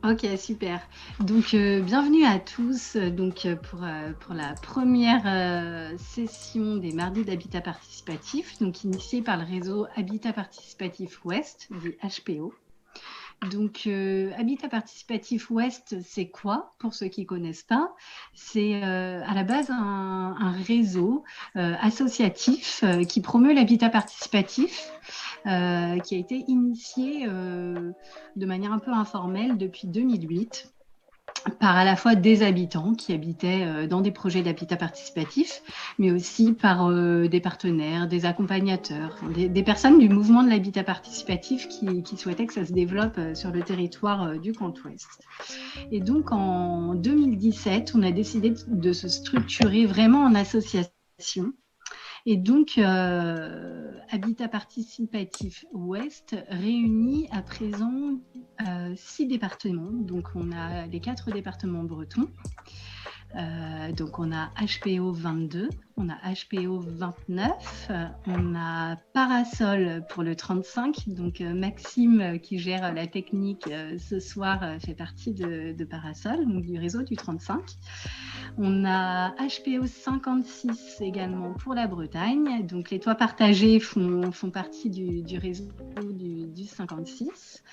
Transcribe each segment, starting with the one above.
Ok, super. Donc, bienvenue à tous pour la première session des mardis d'Habitat Participatif, donc initiée par le réseau Habitat Participatif Ouest, dit HPO. Donc, Habitat Participatif Ouest, c'est quoi pour ceux qui ne connaissent pas? C'est à la base un réseau associatif qui promeut l'habitat participatif, qui a été initié de manière un peu informelle depuis 2008 par à la fois des habitants qui habitaient dans des projets d'habitat participatif, mais aussi par des partenaires, des accompagnateurs, des personnes du mouvement de l'habitat participatif qui souhaitaient que ça se développe sur le territoire du Grand Ouest. Et donc en 2017, on a décidé de se structurer vraiment en association. Et donc, Habitat Participatif Ouest réunit à présent 6 départements. Donc, on a les 4 départements bretons. Donc, on a HPO 22, on a HPO 29, on a Parasol pour le 35. Donc, Maxime, qui gère la technique ce soir, fait partie de Parasol, donc du réseau du 35. On a HPO 56 également pour la Bretagne. Donc, les toits partagés font partie du réseau du 56.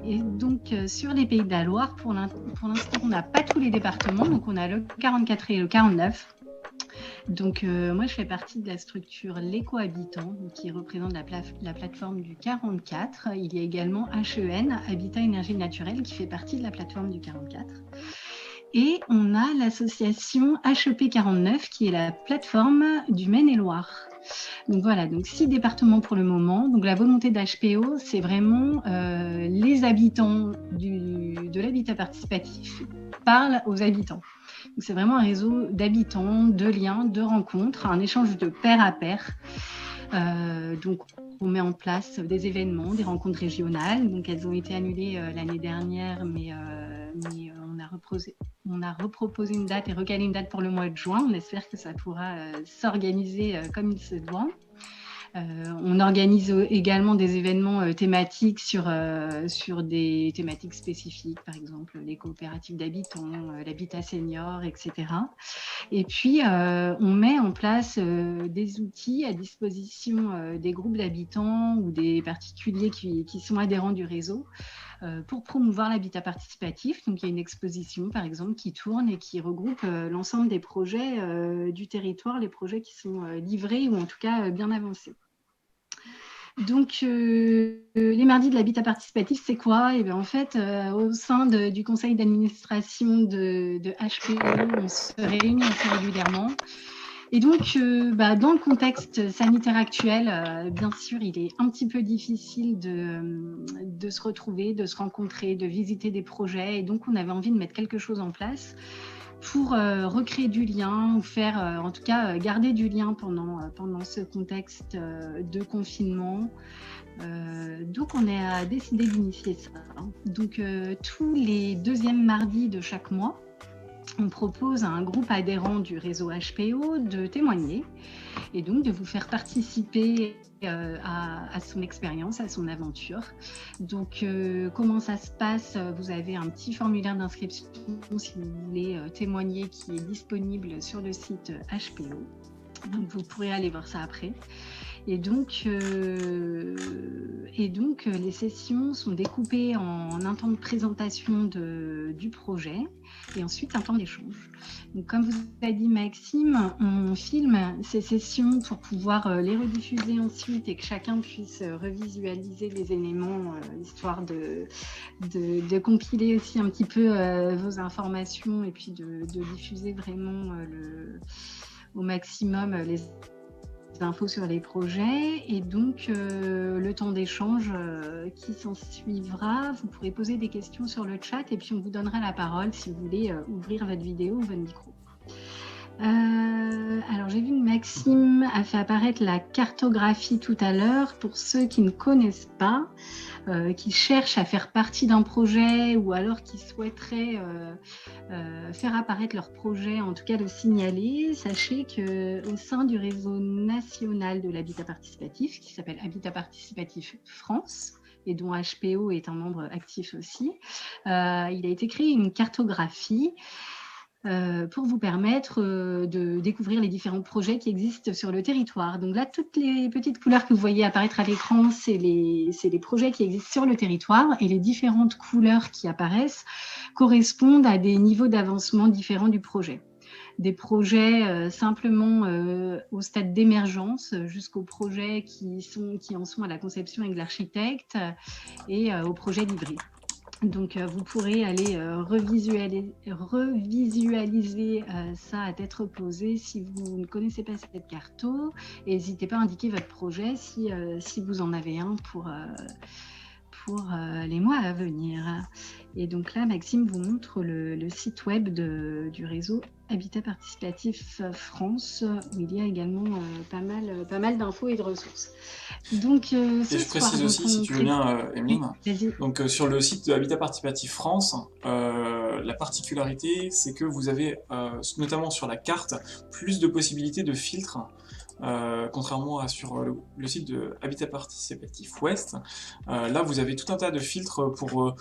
Et donc, sur les Pays de la Loire, pour l'instant, on n'a pas tous les départements. Donc, on a le 44 et le 49. Donc, moi, je fais partie de la structure l'éco-habitant, qui représente la plateforme du 44. Il y a également HEN, Habitat Énergie Naturelle, qui fait partie de la plateforme du 44. Et on a l'association HEP 49, qui est la plateforme du Maine-et-Loire. Donc voilà, donc 6 départements pour le moment. Donc la volonté d'HPO, c'est vraiment les habitants de l'habitat participatif parlent aux habitants. Donc c'est vraiment un réseau d'habitants, de liens, de rencontres, un échange de pair à pair. Donc on met en place des événements, des rencontres régionales. Donc elles ont été annulées l'année dernière, mais on a reproposé une date et recalé une date pour le mois de juin. On espère que ça pourra s'organiser comme il se doit. On organise également des événements thématiques sur des thématiques spécifiques, par exemple les coopératives d'habitants, l'habitat senior, etc. Et puis, on met en place des outils à disposition des groupes d'habitants ou des particuliers qui sont adhérents du réseau pour promouvoir l'habitat participatif. Donc, il y a une exposition, par exemple, qui tourne et qui regroupe l'ensemble des projets du territoire, les projets qui sont livrés ou en tout cas bien avancés. Donc, les mardis de l'habitat participatif, c'est quoi? Et bien, en fait, au sein du conseil d'administration de HPO, on se réunit assez régulièrement. Et donc, dans le contexte sanitaire actuel, bien sûr, il est un petit peu difficile de se retrouver, de se rencontrer, de visiter des projets. Et donc, on avait envie de mettre quelque chose en place pour recréer du lien ou faire, en tout cas, garder du lien pendant ce contexte de confinement. Donc, on a décidé d'initier ça. Donc, tous les deuxièmes mardis de chaque mois, on propose à un groupe adhérent du réseau HPO de témoigner et donc de vous faire participer à son expérience, à son aventure. Donc, comment ça se passe? Vous avez un petit formulaire d'inscription si vous voulez témoigner qui est disponible sur le site HPO. Donc, vous pourrez aller voir ça après. Et donc, les sessions sont découpées en un temps de présentation du projet et ensuite un temps d'échange. Donc, comme vous a dit Maxime, on filme ces sessions pour pouvoir les rediffuser ensuite et que chacun puisse revisualiser les éléments, histoire de compiler aussi un petit peu vos informations et puis de diffuser vraiment au maximum les infos sur les projets. Et donc le temps d'échange qui s'en suivra, vous pourrez poser des questions sur le chat et puis on vous donnera la parole si vous voulez ouvrir votre vidéo ou votre micro. Alors j'ai vu que Maxime a fait apparaître la cartographie tout à l'heure. Pour ceux qui ne connaissent pas, qui cherchent à faire partie d'un projet ou alors qui souhaiteraient faire apparaître leur projet, en tout cas le signaler, sachez qu'au sein du réseau national de l'habitat participatif, qui s'appelle Habitat Participatif France, et dont HPO est un membre actif aussi. Il a été créé une cartographie pour vous permettre de découvrir les différents projets qui existent sur le territoire. Donc là, toutes les petites couleurs que vous voyez apparaître à l'écran, c'est les projets qui existent sur le territoire, et les différentes couleurs qui apparaissent correspondent à des niveaux d'avancement différents du projet. Des projets simplement au stade d'émergence jusqu'aux projets qui en sont à la conception avec l'architecte et aux projets livrés. Donc, vous pourrez aller revisualiser ça à tête reposée si vous ne connaissez pas cette carto. Et n'hésitez pas à indiquer votre projet si vous en avez un pour les mois à venir. Et donc là, Maxime vous montre le site web du réseau Habitat Participatif France, où il y a également pas mal d'infos et de ressources. Donc, et je précise aussi, si tu veux bien, Emeline, oui, donc sur le site de Habitat Participatif France, la particularité, c'est que vous avez, notamment sur la carte, plus de possibilités de filtres. Contrairement à sur le site de Habitat Participatif Ouest, là vous avez tout un tas de filtres pour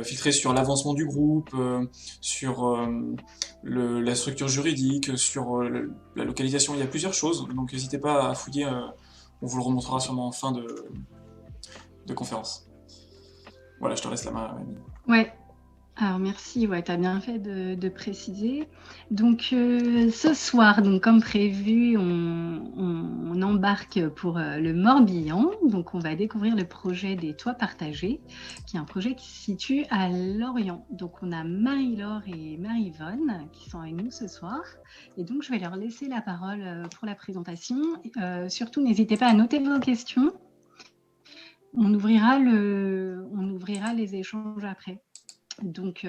filtrer sur l'avancement du groupe, sur la structure juridique, sur la localisation, il y a plusieurs choses, donc n'hésitez pas à fouiller, on vous le remontrera sûrement en fin de conférence. Voilà, je te laisse la main, Amy. Ouais. Alors merci, ouais, tu as bien fait de préciser. Donc ce soir, donc, comme prévu, on embarque pour le Morbihan. Donc on va découvrir le projet des toits partagés, qui est un projet qui se situe à Lorient. Donc on a Marie-Laure et Marie-Yvonne qui sont avec nous ce soir. Et donc je vais leur laisser la parole pour la présentation. Surtout, n'hésitez pas à noter vos questions. On ouvrira les échanges après. Donc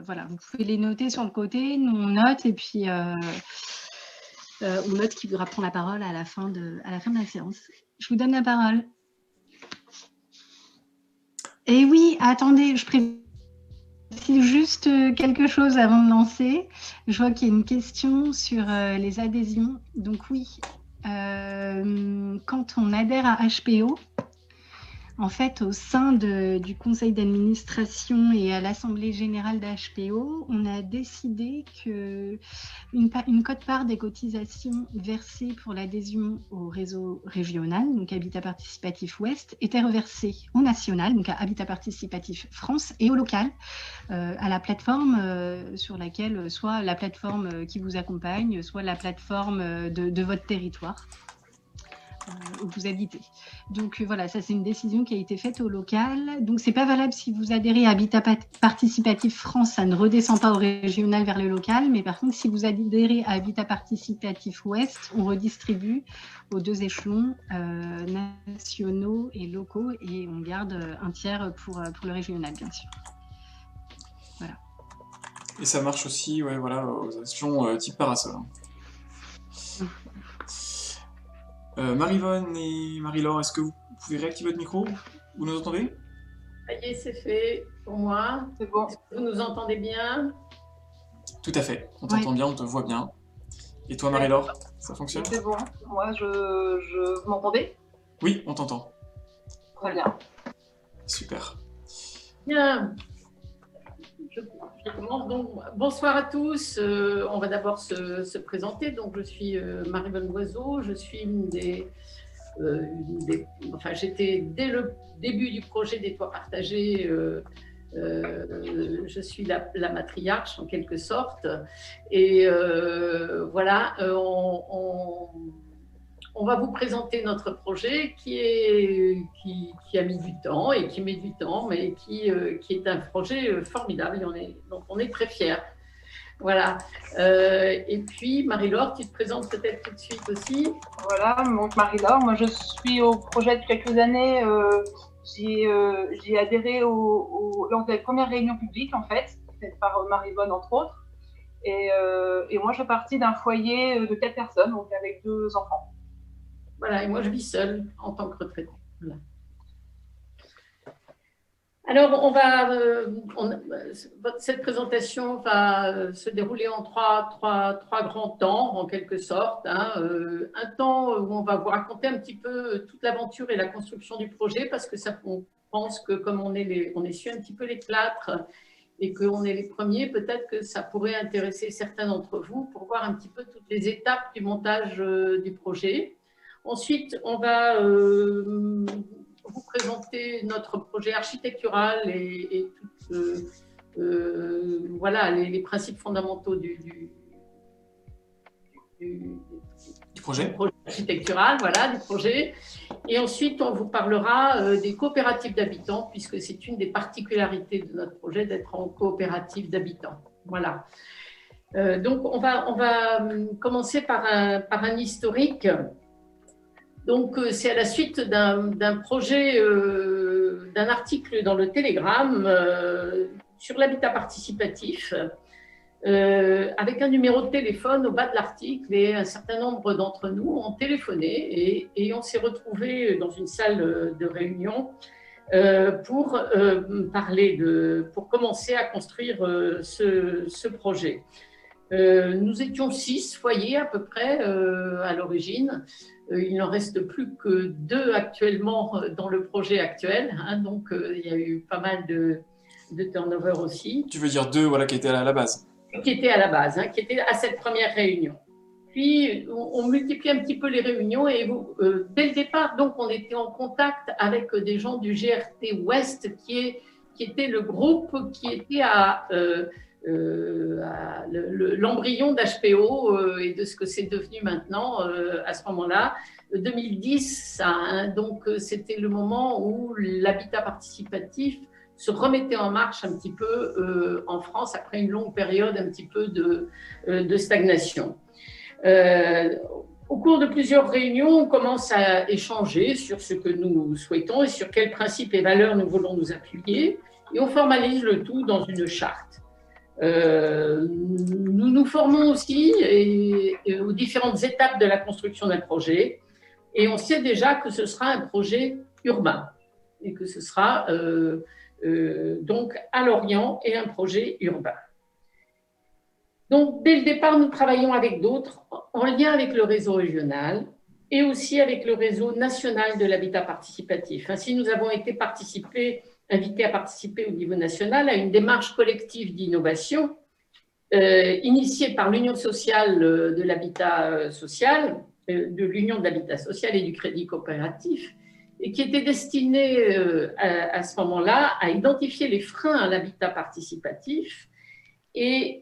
voilà, vous pouvez les noter sur le côté, nous on note, et puis on note qui voudra prendre la parole à la fin de la séance. Je vous donne la parole. Et oui, attendez, je précise juste quelque chose avant de lancer. Je vois qu'il y a une question sur les adhésions. Donc oui, quand on adhère à HPO, en fait, au sein du conseil d'administration et à l'assemblée générale d'HPO, on a décidé qu'une quote-part des cotisations versées pour l'adhésion au réseau régional, donc Habitat Participatif Ouest, était reversée au national, donc à Habitat Participatif France, et au local, à la plateforme sur laquelle, soit la plateforme qui vous accompagne, soit la plateforme de votre territoire. Où vous habitez. Donc voilà, ça c'est une décision qui a été faite au local. Donc c'est pas valable si vous adhérez à Habitat Participatif France, ça ne redescend pas au régional vers le local, mais par contre si vous adhérez à Habitat Participatif Ouest, on redistribue aux deux échelons nationaux et locaux, et on garde un tiers pour le régional, bien sûr. Voilà. Et ça marche aussi, ouais, voilà, aux actions type parasol. Marie-Yvonne et Marie-Laure, est-ce que vous pouvez réactiver votre micro? Vous nous entendez? Ça y est, c'est fait pour moi. C'est bon. Est-ce que vous nous entendez bien? Tout à fait. On t'entend bien, on te voit bien. Et toi, Marie-Laure, ça fonctionne? C'est bon. Moi, vous m'entendez? Oui, on t'entend. Très bien. Super. Bien. Je commence donc. Bonsoir à tous. On va d'abord se présenter. Donc, je suis Marie-Yvonne Loiseau. Je suis j'étais dès le début du projet des toits partagés. Je suis la matriarche en quelque sorte. Et voilà, on va vous présenter notre projet qui a mis du temps et qui met du temps, mais qui est un projet formidable et on est très fiers. Voilà. Et puis, Marie-Laure, tu te présentes peut-être tout de suite aussi. Voilà, donc Marie-Laure, moi je suis au projet depuis quelques années. J'ai adhéré lors des premières réunions publiques, en fait, faites par Marie-Yvonne, entre autres. Et moi, je fais partie d'un foyer de 4 personnes, donc avec 2 enfants. Voilà, et moi, je vis seule en tant que retraitée. Voilà. Alors, cette présentation va se dérouler en trois grands temps, en quelque sorte. Un temps où on va vous raconter un petit peu toute l'aventure et la construction du projet, parce que on pense que comme on essuie un petit peu les plâtres et qu'on est les premiers, peut-être que ça pourrait intéresser certains d'entre vous pour voir un petit peu toutes les étapes du montage du projet. Ensuite, on va vous présenter notre projet architectural et voilà, les principes fondamentaux du projet architectural, voilà, du projet. Et ensuite, on vous parlera des coopératives d'habitants, puisque c'est une des particularités de notre projet d'être en coopérative d'habitants. Voilà. Donc, on va commencer par un historique. Donc, c'est à la suite d'un projet, d'un article dans le Télégramme sur l'habitat participatif, avec un numéro de téléphone au bas de l'article, et un certain nombre d'entre nous ont téléphoné et on s'est retrouvés dans une salle de réunion pour pour commencer à construire ce projet. Nous étions 6 foyers à peu près à l'origine. Il n'en reste plus que 2 actuellement dans le projet actuel, hein, donc il y a eu pas mal de turnover aussi. Tu veux dire 2, voilà, qui étaient à la base. Qui étaient à la base, hein, qui étaient à cette première réunion. Puis, on multiplie un petit peu les réunions et dès le départ, donc, on était en contact avec des gens du GRT Ouest, qui était le groupe qui était à l'embryon d'HPO et de ce que c'est devenu maintenant à ce moment-là. 2010, ça, hein, donc c'était le moment où l'habitat participatif se remettait en marche un petit peu en France après une longue période un petit peu de stagnation. Au cours de plusieurs réunions, on commence à échanger sur ce que nous souhaitons et sur quels principes et valeurs nous voulons nous appuyer, et on formalise le tout dans une charte. Nous nous formons aussi aux différentes étapes de la construction d'un projet, et on sait déjà que ce sera un projet urbain et que ce sera donc à Lorient et un projet urbain. Donc, dès le départ, nous travaillons avec d'autres en lien avec le réseau régional et aussi avec le réseau national de l'habitat participatif. Ainsi, nous avons été invités à participer au niveau national à une démarche collective d'innovation initiée par l'Union sociale de l'habitat social, de l'Union de l'habitat social et du crédit coopératif, et qui était destinée à ce moment-là à identifier les freins à l'habitat participatif et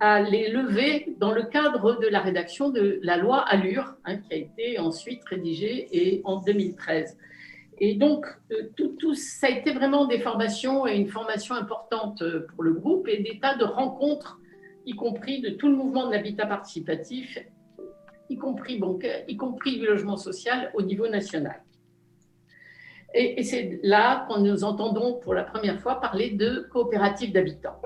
à les lever dans le cadre de la rédaction de la loi ALUR, hein, qui a été ensuite rédigée en 2013. Et donc, tout ça a été vraiment des formations et une formation importante pour le groupe et des tas de rencontres, y compris de tout le mouvement de l'habitat participatif, y compris du logement social au niveau national. Et c'est là qu'on nous entendons pour la première fois parler de coopérative d'habitants.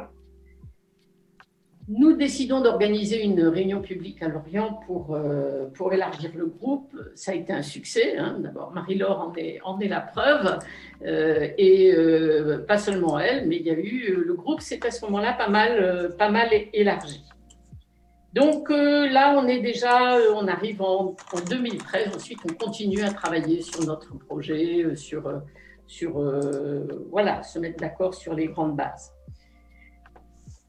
Nous décidons d'organiser une réunion publique à Lorient pour élargir le groupe. Ça a été un succès, hein. D'abord, Marie-Laure en est la preuve, et pas seulement elle, mais il y a eu, le groupe s'est à ce moment-là pas mal élargi. Donc là, on arrive en 2013. Ensuite, on continue à travailler sur notre projet, voilà, se mettre d'accord sur les grandes bases.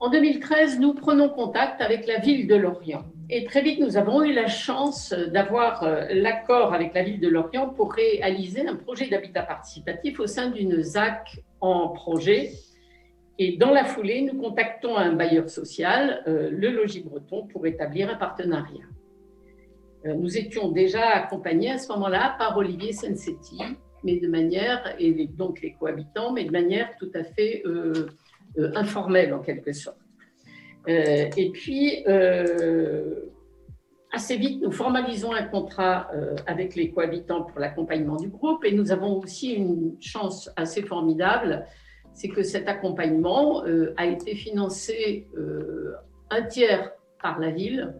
En 2013, nous prenons contact avec la ville de Lorient. Et très vite, nous avons eu la chance d'avoir l'accord avec la ville de Lorient pour réaliser un projet d'habitat participatif au sein d'une ZAC en projet. Et dans la foulée, nous contactons un bailleur social, le Logis Breton, pour établir un partenariat. Nous étions déjà accompagnés à ce moment-là par Olivier Sensetti, mais de manière, et donc les cohabitants, mais de manière tout à fait informelle en quelque sorte. Et puis, assez vite, nous formalisons un contrat avec les cohabitants pour l'accompagnement du groupe, et nous avons aussi une chance assez formidable, c'est que cet accompagnement a été financé un tiers par la ville,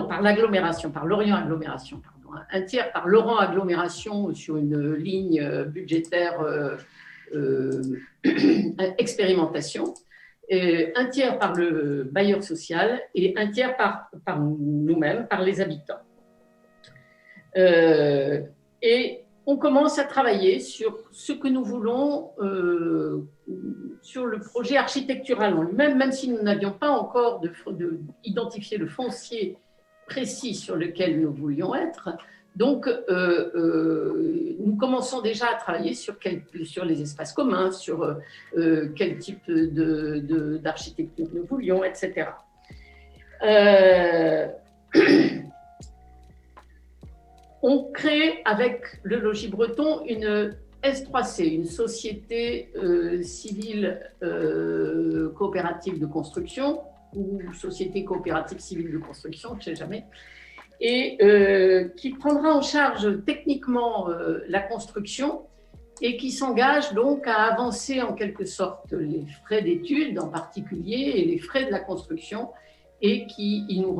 par l'agglomération, par Lorient Agglomération, pardon, un tiers par Lorient Agglomération sur une ligne budgétaire expérimentation, un tiers par le bailleur social et un tiers par nous-mêmes, par les habitants. Et on commence à travailler sur ce que nous voulons, sur le projet architectural en lui-même, même si nous n'avions pas encore identifié le foncier précis sur lequel nous voulions être. Donc, nous commençons déjà à travailler sur les espaces communs, sur quel type d'architecture nous voulions, etc. On crée avec le Logis Breton une S3C, une société civile coopérative de construction, ou société coopérative civile de construction, je ne sais jamais, et qui prendra en charge techniquement la construction et qui s'engage donc à avancer en quelque sorte les frais d'études en particulier et les frais de la construction, et ils nous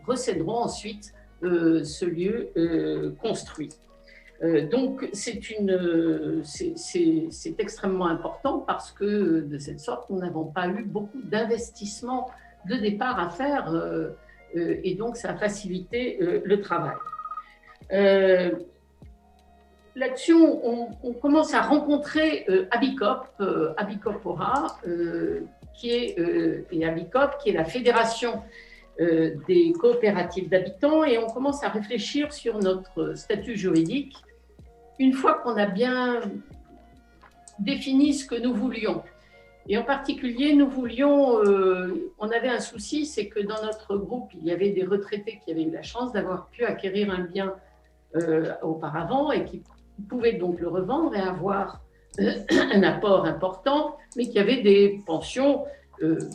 recéderont ensuite ce lieu construit. Donc c'est extrêmement important parce que de cette sorte, nous n'avons pas eu beaucoup d'investissements de départ à faire et donc ça a facilité le travail. Là-dessus, on commence à rencontrer Abicop, Abicopora, et Abicop, qui est la fédération des coopératives d'habitants, et on commence à réfléchir sur notre statut juridique une fois qu'on a bien défini ce que nous voulions. Et en particulier, nous voulions, on avait un souci, c'est que dans notre groupe, il y avait des retraités qui avaient eu la chance d'avoir pu acquérir un bien auparavant et qui pouvaient donc le revendre et avoir un apport important, mais qui avaient des pensions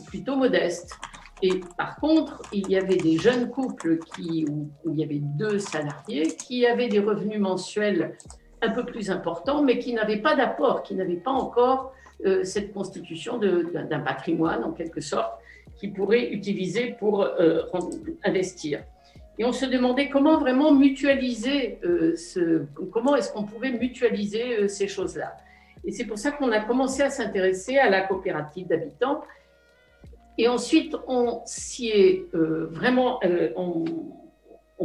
plutôt modestes. Et par contre, il y avait des jeunes couples où il y avait 2 salariés qui avaient des revenus mensuels un peu plus importants, mais qui n'avaient pas d'apport, qui n'avaient pas encore cette constitution d'un patrimoine, en quelque sorte, qu'ils pourraient utiliser pour investir. Et on se demandait comment vraiment mutualiser, comment est-ce qu'on pouvait mutualiser ces choses-là. Et c'est pour ça qu'on a commencé à s'intéresser à la coopérative d'habitants. Et ensuite, on s'y est vraiment, on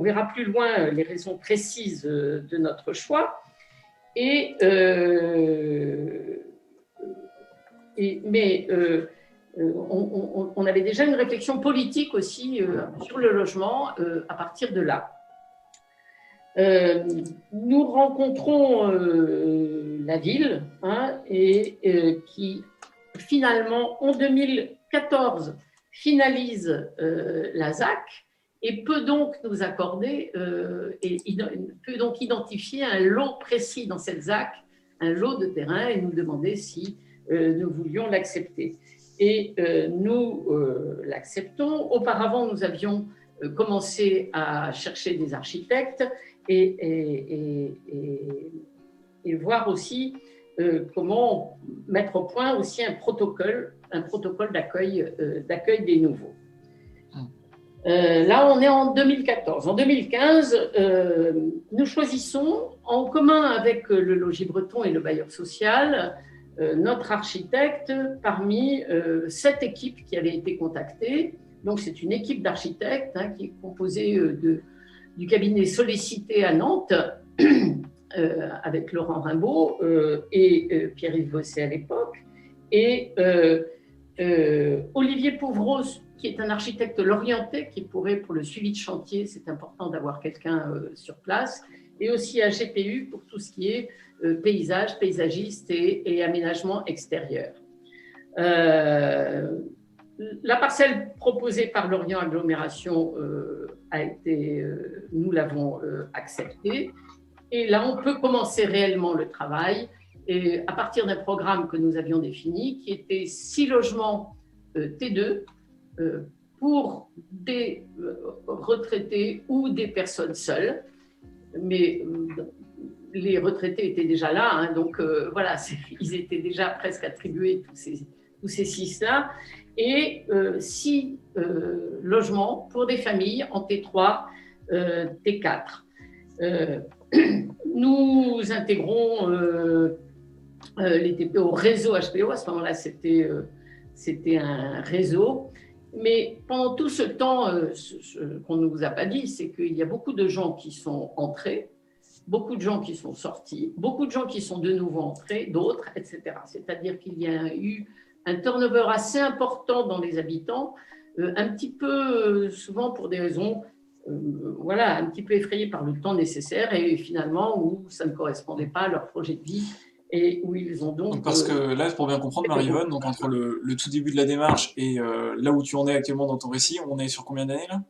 verra plus loin les raisons précises de notre choix. On avait déjà une réflexion politique aussi sur le logement à partir de là. Nous rencontrons la ville qui finalement en 2014 finalise la ZAC et peut donc nous accorder peut donc identifier un lot précis dans cette ZAC, un lot de terrain, et nous demander si nous voulions l'accepter. Et nous l'acceptons. Auparavant, nous avions commencé à chercher des architectes et voir aussi comment mettre au point aussi un protocole d'accueil des nouveaux. Là, on est en 2014. En 2015, nous choisissons, en commun avec le Logis Breton et le bailleur social, notre architecte parmi 7 équipes qui avaient été contactées. Donc, c'est une équipe d'architectes qui est composée du cabinet Sollicité à Nantes, avec Laurent Rimbaud et Pierre-Yves Bosset à l'époque, et Olivier Pouvreau, qui est un architecte lorientais, qui pourrait, pour le suivi de chantier, c'est important d'avoir quelqu'un sur place, et aussi à GPU pour tout ce qui est paysage, paysagiste et aménagement extérieur. La parcelle proposée par Lorient Agglomération nous l'avons acceptée. Et là, on peut commencer réellement le travail et à partir d'un programme que nous avions défini, qui était 6 logements T2 pour des retraités ou des personnes seules. Mais les retraités étaient déjà là, donc voilà, ils étaient déjà presque attribués, tous ces 6-là. Et 6 logements pour des familles en T3, T4. Nous intégrons les TP au réseau HPO. À ce moment-là, c'était un réseau. Mais pendant tout ce temps, ce qu'on ne vous a pas dit, c'est qu'il y a beaucoup de gens qui sont entrés beaucoup de gens qui sont sortis, beaucoup de gens qui sont de nouveau entrés, d'autres, etc. C'est-à-dire qu'il y a eu un turnover assez important dans les habitants, un petit peu souvent pour des raisons, voilà, un petit peu effrayés par le temps nécessaire et finalement où ça ne correspondait pas à leur projet de vie et où ils ont donc… Parce que là, pour bien comprendre, Marie-Yvonne, donc entre le tout début de la démarche et là où tu en es actuellement dans ton récit, on est sur combien d'années là?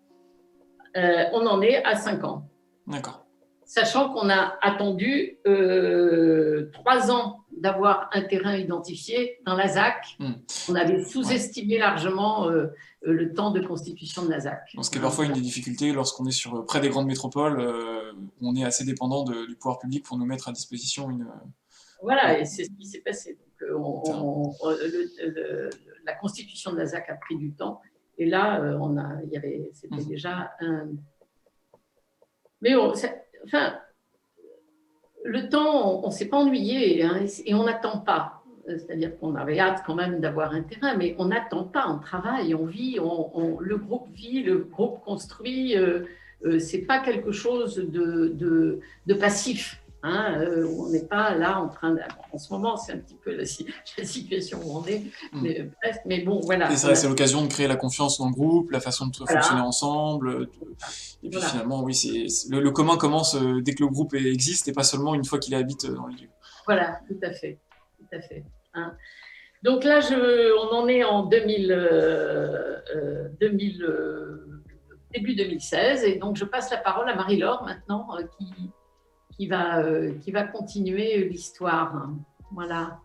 On en est à 5 ans. D'accord. Sachant qu'on a attendu 3 ans d'avoir un terrain identifié dans la ZAC. On avait sous-estimé largement le temps de constitution de la ZAC. Donc, ce qui est parfois une des difficultés lorsqu'on est près des grandes métropoles, où on est assez dépendant du pouvoir public pour nous mettre à disposition une… Voilà, et c'est ce qui s'est passé. Donc, la constitution de la ZAC a pris du temps. Et là, c'était déjà un… Mais enfin, le temps, on ne s'est pas ennuyé hein, et on n'attend pas. C'est-à-dire qu'on avait hâte quand même d'avoir un terrain, mais on n'attend pas, on travaille, on vit, le groupe vit, le groupe construit. Ce n'est pas quelque chose de passif. Hein, on n'est pas là en train de… En ce moment, c'est un petit peu la situation où on est, mais bon, voilà. Et c'est l'occasion de créer la confiance dans le groupe, la façon de fonctionner ensemble. Et puis finalement, oui, le commun commence dès que le groupe existe et pas seulement une fois qu'il habite dans les lieux. Voilà, tout à fait. Tout à fait. Hein. Donc là, on en est en début 2016, et donc je passe la parole à Marie-Laure maintenant, qui va continuer l'histoire. Voilà.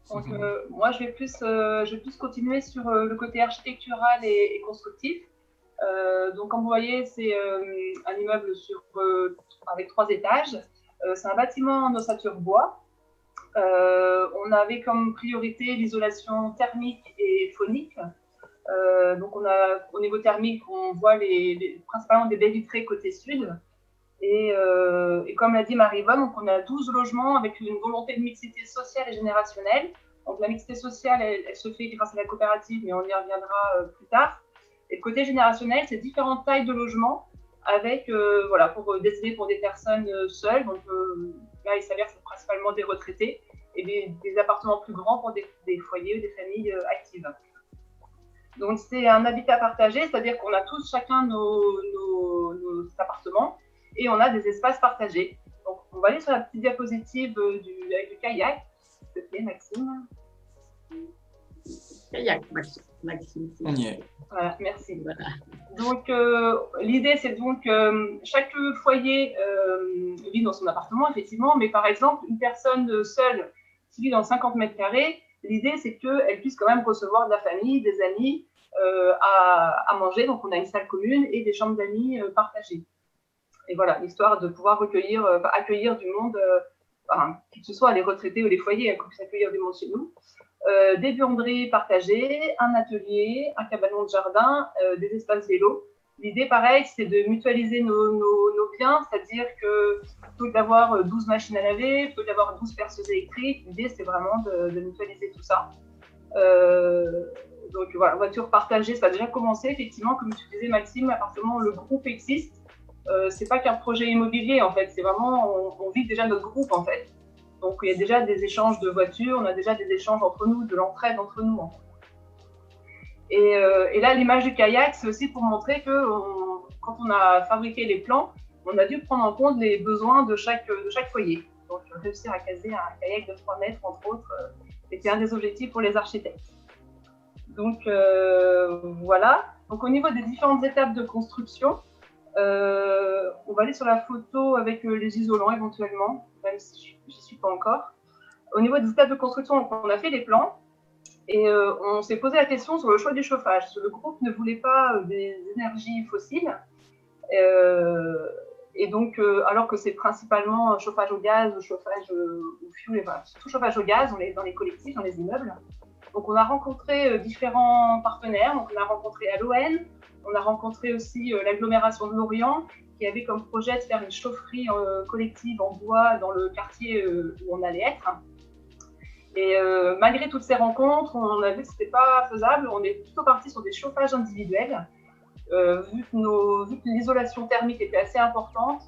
Donc, moi, je vais plus continuer sur le côté architectural et constructif. Donc, comme vous voyez, c'est un immeuble avec 3 étages. C'est un bâtiment en ossature bois. On avait comme priorité l'isolation thermique et phonique. Donc, au niveau thermique, on voit principalement des baies vitrées côté sud. Et comme l'a dit Marie-Yvonne, on a 12 logements avec une volonté de mixité sociale et générationnelle. Donc la mixité sociale, elle se fait grâce à la coopérative, mais on y reviendra plus tard. Et le côté générationnel, c'est différentes tailles de logements avec, destinées pour des personnes seules. Donc là, il s'avère que c'est principalement des retraités et des appartements plus grands pour des foyers ou des familles actives. Donc c'est un habitat partagé, c'est-à-dire qu'on a tous chacun nos appartements. Et on a des espaces partagés. Donc, on va aller sur la petite diapositive avec le kayak. S'il te plaît, Maxime. Kayak, Maxime. On y est. Voilà, merci. Voilà. Donc, l'idée, c'est donc chaque foyer vit dans son appartement, effectivement, mais par exemple, une personne seule qui vit dans 50 mètres carrés, l'idée, c'est qu'elle puisse quand même recevoir de la famille, des amis à manger. Donc, on a une salle commune et des chambres d'amis partagées. Et voilà, l'histoire de pouvoir accueillir du monde, que ce soit les retraités ou les foyers, qu'on puisse accueillir du monde chez nous. Des buanderies partagées, un atelier, un cabanon de jardin, des espaces vélos. L'idée, pareil, c'est de mutualiser nos biens, c'est-à-dire que plutôt que d'avoir 12 machines à laver, plutôt que d'avoir 12 perceuses électriques, l'idée, c'est vraiment de mutualiser tout ça. Donc voilà, voiture partagée, ça a déjà commencé, effectivement, comme tu disais, Maxime, l'appartement, le groupe existe. C'est pas qu'un projet immobilier en fait, c'est vraiment on vit déjà notre groupe en fait. Donc il y a déjà des échanges de voitures, on a déjà des échanges entre nous, de l'entraide entre nous. En fait. Et là l'image du kayak, c'est aussi pour montrer que quand on a fabriqué les plans, on a dû prendre en compte les besoins de chaque foyer. Donc réussir à caser un kayak de 3 mètres entre autres, c'était un des objectifs pour les architectes. Donc voilà. Donc au niveau des différentes étapes de construction, on va aller sur la photo avec les isolants éventuellement, même si je n'y suis pas encore. Au niveau des étapes de construction, on a fait les plans et on s'est posé la question sur le choix du chauffage. Le groupe ne voulait pas des énergies fossiles et donc alors que c'est principalement chauffage au gaz, chauffage au fioul, surtout chauffage au gaz dans les collectifs, dans les immeubles. Donc on a rencontré différents partenaires, donc on a rencontré Aloen. On a rencontré aussi l'agglomération de Lorient qui avait comme projet de faire une chaufferie collective en bois dans le quartier où on allait être. Et malgré toutes ces rencontres, on a vu que ce n'était pas faisable. On est plutôt parti sur des chauffages individuels. Vu que l'isolation thermique était assez importante,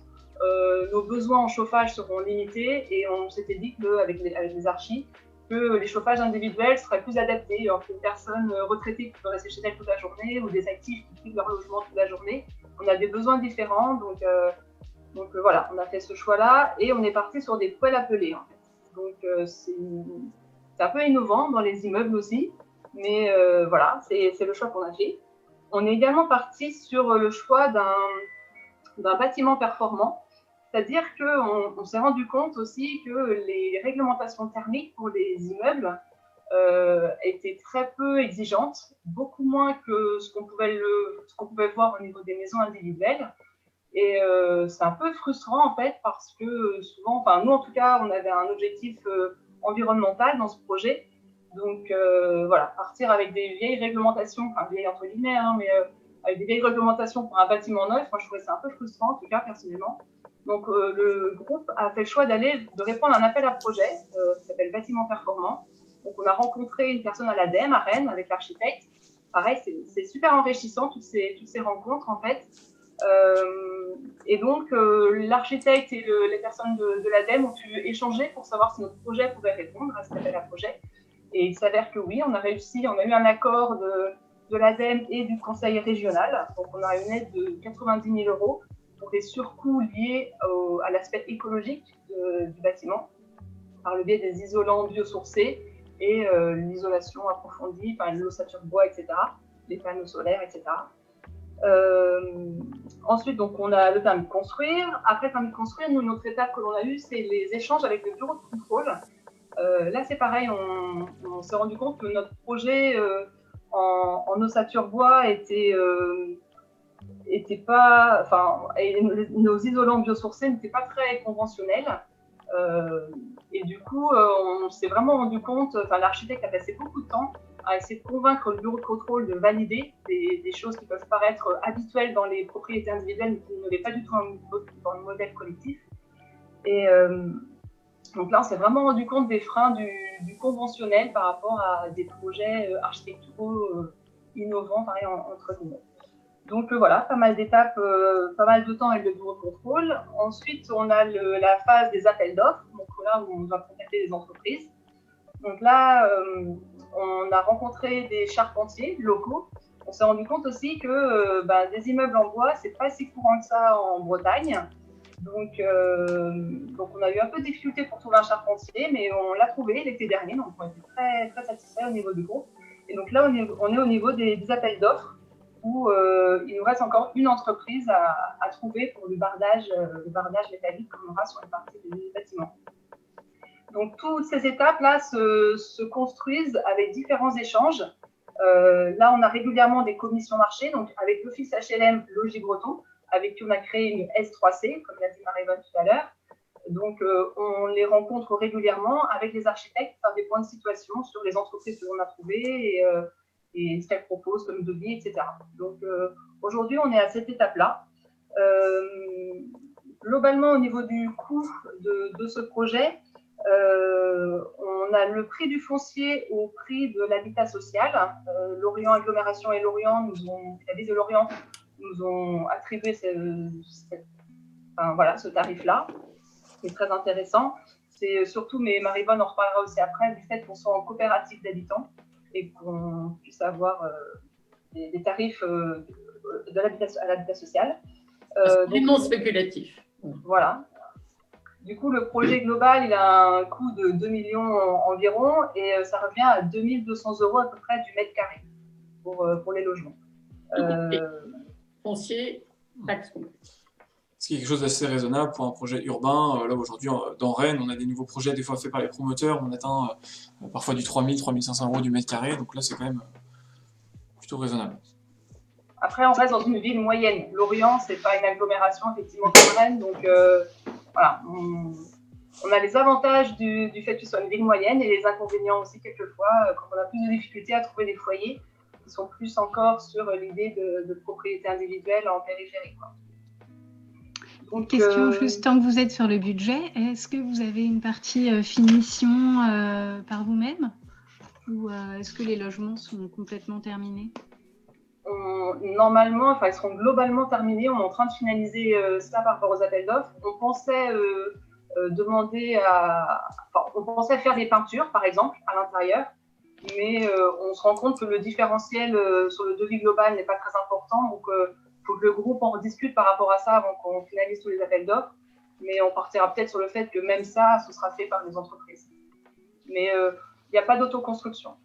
nos besoins en chauffage seront limités et on s'était dit qu'avec les archis, que les chauffages individuels seraient plus adaptés entre une personne retraitée qui peut rester chez elle toute la journée ou des actifs qui quittent leur logement toute la journée. On a des besoins différents, donc voilà, on a fait ce choix-là et on est parti sur des poêles à peler en fait. Donc c'est un peu innovant dans les immeubles aussi, mais voilà, c'est le choix qu'on a fait. On est également parti sur le choix d'un bâtiment performant. C'est-à-dire qu'on s'est rendu compte aussi que les réglementations thermiques pour les immeubles étaient très peu exigeantes, beaucoup moins que ce qu'on pouvait voir au niveau des maisons individuelles. Et c'est un peu frustrant en fait parce que souvent, enfin nous en tout cas, on avait un objectif environnemental dans ce projet. Donc voilà, partir avec des vieilles réglementations, enfin vieilles entre guillemets, hein, mais avec des vieilles réglementations pour un bâtiment neuf, moi je trouvais ça un peu frustrant en tout cas personnellement. Donc le groupe a fait le choix de répondre à un appel à projet qui s'appelle Bâtiment Performant. Donc on a rencontré une personne à l'ADEME à Rennes avec l'architecte. Pareil, c'est super enrichissant toutes ces rencontres en fait. Et donc l'architecte et les personnes de l'ADEME ont pu échanger pour savoir si notre projet pouvait répondre à cet appel à projet. Et il s'avère que oui, on a réussi, on a eu un accord de l'ADEME et du conseil régional. Donc on a une aide de 90 000 € pour des surcoûts liés à l'aspect écologique du bâtiment, par le biais des isolants biosourcés et l'isolation approfondie, enfin l'ossature de bois, etc., les panneaux solaires, etc. Ensuite, donc, on a le permis de construire. Après le permis de construire, nous, notre étape que l'on a eue, c'est les échanges avec le bureau de contrôle. Là, c'est pareil, on s'est rendu compte que notre projet en ossature bois était pas, enfin, nos isolants biosourcés n'étaient pas très conventionnels. Et du coup, on s'est vraiment rendu compte, enfin, l'architecte a passé beaucoup de temps à essayer de convaincre le bureau de contrôle de valider des choses qui peuvent paraître habituelles dans les propriétés individuelles, mais qui ne l'est pas du tout dans le modèle collectif. Et donc là, on s'est vraiment rendu compte des freins du conventionnel par rapport à des projets architecturaux innovants, pareil, entre guillemets. Donc voilà, pas mal d'étapes, pas mal de temps avec le bureau de contrôle. Ensuite, on a la phase des appels d'offres, donc là où on va contacter des entreprises. Donc là, on a rencontré des charpentiers locaux. On s'est rendu compte aussi que des immeubles en bois, c'est pas si courant que ça en Bretagne. Donc on a eu un peu de difficulté pour trouver un charpentier, mais on l'a trouvé l'été dernier, donc on était très, très satisfaits au niveau du groupe. Et donc là, on est au niveau des appels d'offres, où il nous reste encore une entreprise à trouver pour le bardage métallique qu'on aura sur une partie des bâtiments. Donc toutes ces étapes-là se construisent avec différents échanges. Là, on a régulièrement des commissions marché, donc avec l'Office HLM Logis Breton, avec qui on a créé une S3C, comme l'a dit Marie-Vonne tout à l'heure. Donc, on les rencontre régulièrement avec les architectes pour faire des points de situation sur les entreprises que l'on a trouvées et ce qu'elles proposent comme devis, etc. Donc, aujourd'hui, on est à cette étape-là. Globalement, au niveau du coût de ce projet, on a le prix du foncier au prix de l'habitat social. Lorient Agglomération et Lorient la ville de Lorient nous ont attribué ce tarif-là, qui est très intéressant. C'est surtout, mais Marie-Vonne en reparlera aussi après, du fait qu'on soit en coopérative d'habitants et qu'on puisse avoir des tarifs à l'habitat social. C'est non spéculatif. Voilà. Du coup, le projet global, il a un coût de 2 millions environ et ça revient à 2 200 € à peu près du mètre carré pour les logements. Foncier, taxe. Ce qui est quelque chose d'assez raisonnable pour un projet urbain. Là, aujourd'hui, dans Rennes, on a des nouveaux projets, des fois faits par les promoteurs. On atteint parfois du 3 000, 3 500 € du mètre carré. Donc là, c'est quand même plutôt raisonnable. Après, on reste dans une ville moyenne. Lorient, c'est pas une agglomération, effectivement, comme Rennes. Donc, voilà. On a les avantages du fait que ce soit une ville moyenne et les inconvénients aussi, quelquefois, quand on a plus de difficultés à trouver des foyers qui sont plus encore sur l'idée de propriété individuelle en périphérie, quoi. Donc, question juste tant que vous êtes sur le budget, est-ce que vous avez une partie finition par vous-même ou est-ce que les logements sont complètement terminés? normalement, ils seront globalement terminés. On est en train de finaliser ça par rapport aux appels d'offres. On pensait on pensait faire des peintures, par exemple, à l'intérieur, mais on se rend compte que le différentiel sur le devis global n'est pas très important, donc il faut que le groupe en rediscute par rapport à ça avant qu'on finalise tous les appels d'offres, mais on partira peut-être sur le fait que même ça, ce sera fait par les entreprises. Mais il n'y a pas d'autoconstruction.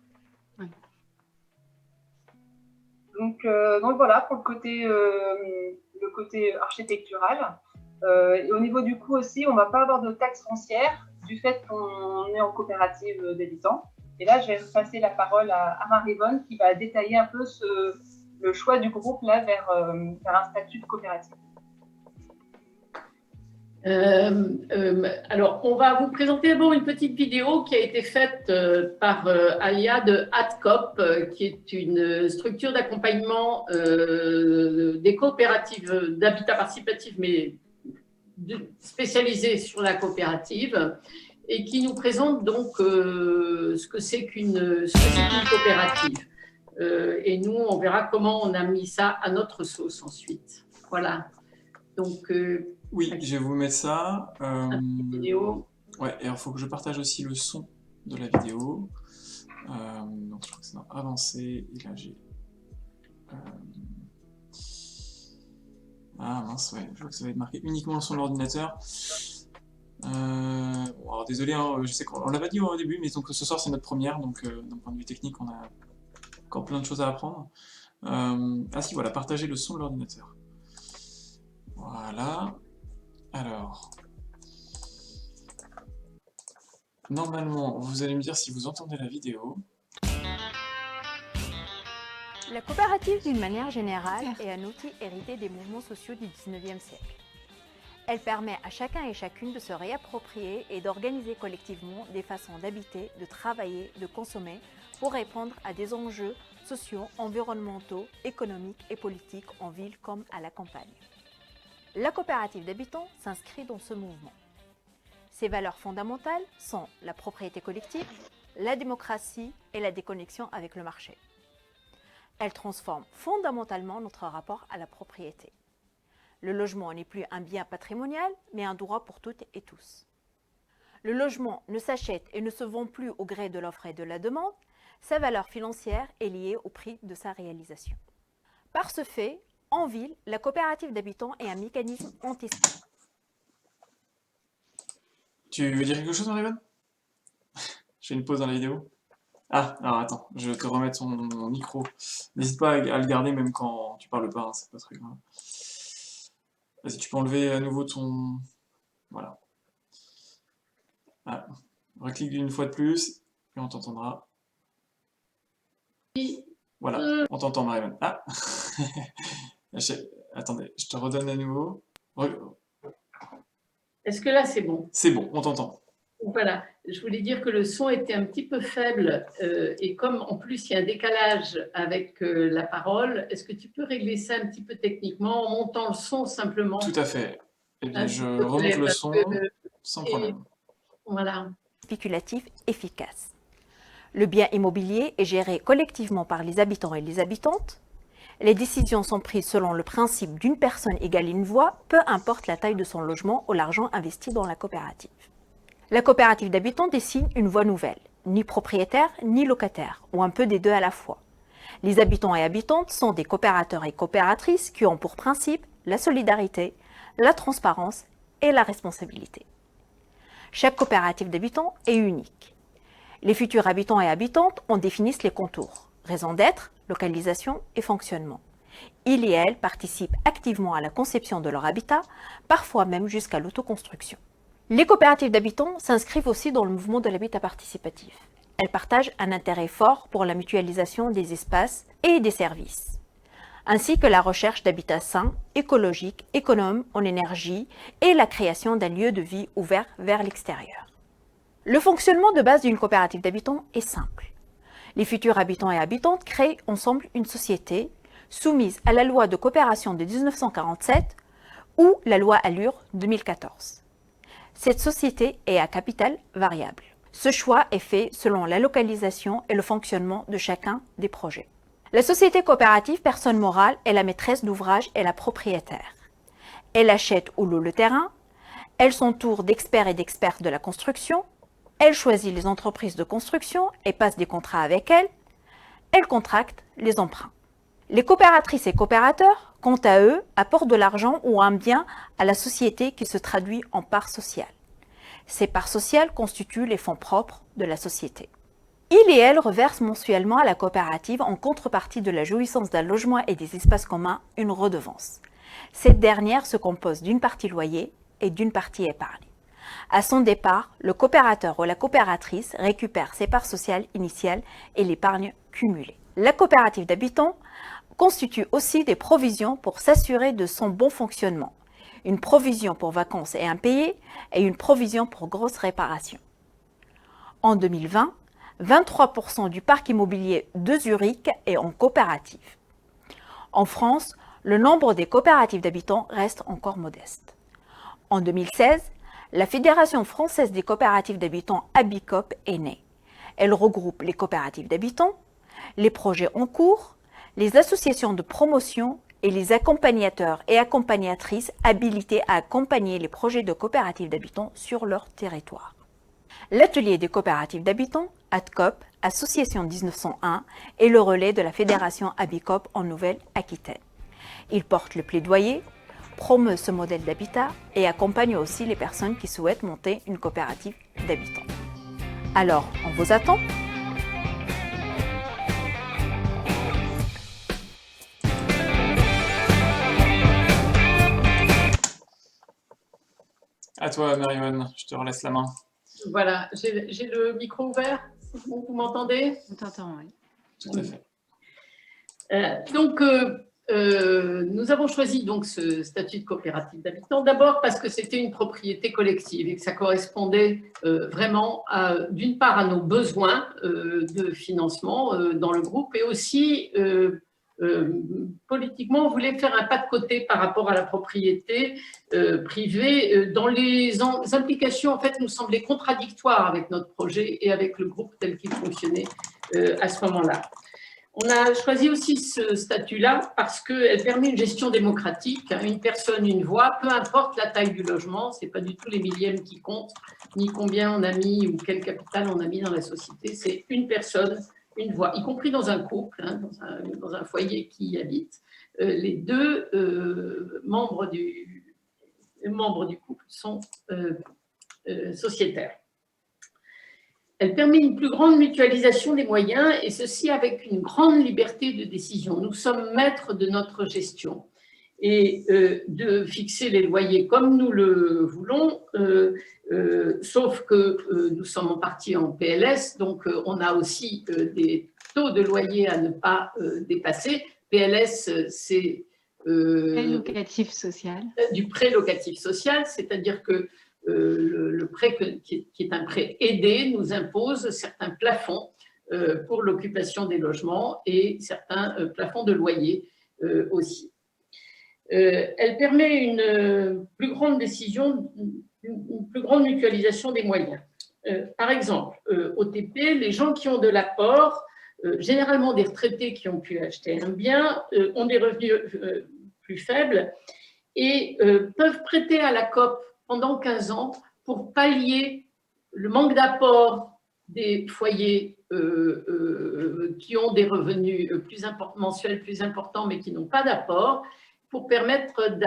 Donc voilà pour le côté architectural. Et au niveau du coût aussi, on ne va pas avoir de taxe foncière du fait qu'on est en coopérative d'habitants. Et là, je vais passer la parole à Marie-Vonne qui va détailler un peu le choix du groupe là, vers un statut de coopérative. Alors, on va vous présenter d'abord une petite vidéo qui a été faite par Alia de ADCOP, qui est une structure d'accompagnement des coopératives d'habitat participatif, mais spécialisée sur la coopérative, et qui nous présente donc ce que c'est qu'une coopérative. Et nous, on verra comment on a mis ça à notre sauce ensuite. Voilà. Donc, oui, je vais vous mettre ça. Vidéo. Ouais, et alors il faut que je partage aussi le son de la vidéo. Donc je crois que c'est dans Avancer. Et là j'ai. Ah mince, ouais, je vois que ça va être marqué uniquement le son de l'ordinateur. Bon, alors désolé, hein, je sais qu'on l'avait dit au début, mais donc ce soir c'est notre première, donc d'un point de vue technique on a encore plein de choses à apprendre. Ah si, voilà, partager le son de l'ordinateur. Voilà. Alors, normalement, vous allez me dire si vous entendez la vidéo. La coopérative, d'une manière générale, est un outil hérité des mouvements sociaux du XIXe siècle. Elle permet à chacun et chacune de se réapproprier et d'organiser collectivement des façons d'habiter, de travailler, de consommer pour répondre à des enjeux sociaux, environnementaux, économiques et politiques en ville comme à la campagne. La coopérative d'habitants s'inscrit dans ce mouvement. Ses valeurs fondamentales sont la propriété collective, la démocratie et la déconnexion avec le marché. Elle transforme fondamentalement notre rapport à la propriété. Le logement n'est plus un bien patrimonial, mais un droit pour toutes et tous. Le logement ne s'achète et ne se vend plus au gré de l'offre et de la demande, sa valeur financière est liée au prix de sa réalisation. Par ce fait, en ville, la coopérative d'habitants est un mécanisme anti-. Tu veux dire quelque chose, Marie-Vonne? J'ai une pause dans la vidéo. Ah, alors attends, je vais te remettre mon micro. N'hésite pas à le garder même quand tu parles pas, hein, c'est pas très grave. Vas-y, tu peux enlever à nouveau ton... Voilà. Ah, reclique une fois de plus, et on t'entendra. Voilà, on t'entend, Marie-Vonne. Ah Attendez, je te redonne à nouveau. Est-ce que là, c'est bon? C'est bon, on t'entend. Voilà, je voulais dire que le son était un petit peu faible et comme en plus il y a un décalage avec la parole, est-ce que tu peux régler ça un petit peu techniquement en montant le son simplement? Tout à fait. Eh bien, je remonte le son sans problème. Voilà. Spéculatif efficace. Le bien immobilier est géré collectivement par les habitants et les habitantes. Les décisions sont prises selon le principe d'une personne égale une voix, peu importe la taille de son logement ou l'argent investi dans la coopérative. La coopérative d'habitants dessine une voie nouvelle, ni propriétaire ni locataire, ou un peu des deux à la fois. Les habitants et habitantes sont des coopérateurs et coopératrices qui ont pour principe la solidarité, la transparence et la responsabilité. Chaque coopérative d'habitants est unique. Les futurs habitants et habitantes en définissent les contours, raison d'être, localisation et fonctionnement. Ils et elles participent activement à la conception de leur habitat, parfois même jusqu'à l'autoconstruction. Les coopératives d'habitants s'inscrivent aussi dans le mouvement de l'habitat participatif. Elles partagent un intérêt fort pour la mutualisation des espaces et des services, ainsi que la recherche d'habitats sains, écologiques, économes en énergie et la création d'un lieu de vie ouvert vers l'extérieur. Le fonctionnement de base d'une coopérative d'habitants est simple. Les futurs habitants et habitantes créent ensemble une société soumise à la loi de coopération de 1947 ou la loi Allure 2014. Cette société est à capital variable. Ce choix est fait selon la localisation et le fonctionnement de chacun des projets. La société coopérative, personne morale, est la maîtresse d'ouvrage et la propriétaire. Elle achète ou loue le terrain, elle s'entoure d'experts et d'expertes de la construction, elle choisit les entreprises de construction et passe des contrats avec elles, elle contracte les emprunts. Les coopératrices et coopérateurs, quant à eux, apportent de l'argent ou un bien à la société qui se traduit en parts sociales. Ces parts sociales constituent les fonds propres de la société. Il et elle reversent mensuellement à la coopérative, en contrepartie de la jouissance d'un logement et des espaces communs, une redevance. Cette dernière se compose d'une partie loyer et d'une partie épargne. À son départ, le coopérateur ou la coopératrice récupère ses parts sociales initiales et l'épargne cumulée. La coopérative d'habitants constitue aussi des provisions pour s'assurer de son bon fonctionnement. Une provision pour vacances et impayés et une provision pour grosses réparations. En 2020, 23% du parc immobilier de Zurich est en coopérative. En France, le nombre des coopératives d'habitants reste encore modeste. En 2016, la Fédération française des coopératives d'habitants Habicop est née. Elle regroupe les coopératives d'habitants, les projets en cours, les associations de promotion et les accompagnateurs et accompagnatrices habilités à accompagner les projets de coopératives d'habitants sur leur territoire. L'atelier des coopératives d'habitants, ADCOP, Association 1901, est le relais de la Fédération Habicop en Nouvelle-Aquitaine. Il porte le plaidoyer, promeut ce modèle d'habitat et accompagne aussi les personnes qui souhaitent monter une coopérative d'habitants. Alors, on vous attend ? À toi, Marie-Yvonne, je te relaisse la main. Voilà, j'ai le micro ouvert. Bon, vous m'entendez? On t'entend, oui. Tout à fait. Nous avons choisi donc ce statut de coopérative d'habitants, d'abord parce que c'était une propriété collective et que ça correspondait vraiment, d'une part, à nos besoins de financement dans le groupe et aussi, politiquement, on voulait faire un pas de côté par rapport à la propriété privée dont les implications, en fait, nous semblaient contradictoires avec notre projet et avec le groupe tel qu'il fonctionnait à ce moment-là. On a choisi aussi ce statut-là parce qu'elle permet une gestion démocratique, une personne, une voix, peu importe la taille du logement, ce n'est pas du tout les millièmes qui comptent, ni combien on a mis ou quel capital on a mis dans la société, c'est une personne, une voix, y compris dans un couple, hein, dans un foyer qui y habite. Les deux membres du couple sont sociétaires. Elle permet une plus grande mutualisation des moyens et ceci avec une grande liberté de décision. Nous sommes maîtres de notre gestion et de fixer les loyers comme nous le voulons, sauf que nous sommes en partie en PLS, donc on a aussi des taux de loyer à ne pas dépasser. PLS, c'est Prêt locatif social. Du prêt locatif social, c'est-à-dire que le prêt qui est un prêt aidé nous impose certains plafonds pour l'occupation des logements et certains plafonds de loyer aussi. Elle permet une plus grande décision, une plus grande mutualisation des moyens. Par exemple, OTP, les gens qui ont de l'apport, généralement des retraités qui ont pu acheter un bien, ont des revenus plus faibles et peuvent prêter à la COP pendant 15 ans pour pallier le manque d'apport des foyers qui ont des revenus mensuels plus importants mais qui n'ont pas d'apport, pour permettre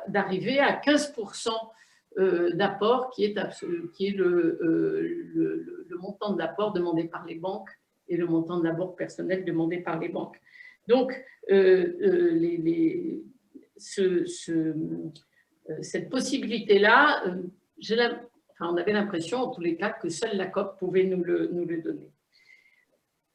d'arriver à 15% d'apport qui est le montant de l'apport demandé par les banques et le montant de l'apport personnel demandé par les banques. Donc, cette possibilité-là, on avait l'impression, en tous les cas, que seule la COP pouvait nous le donner.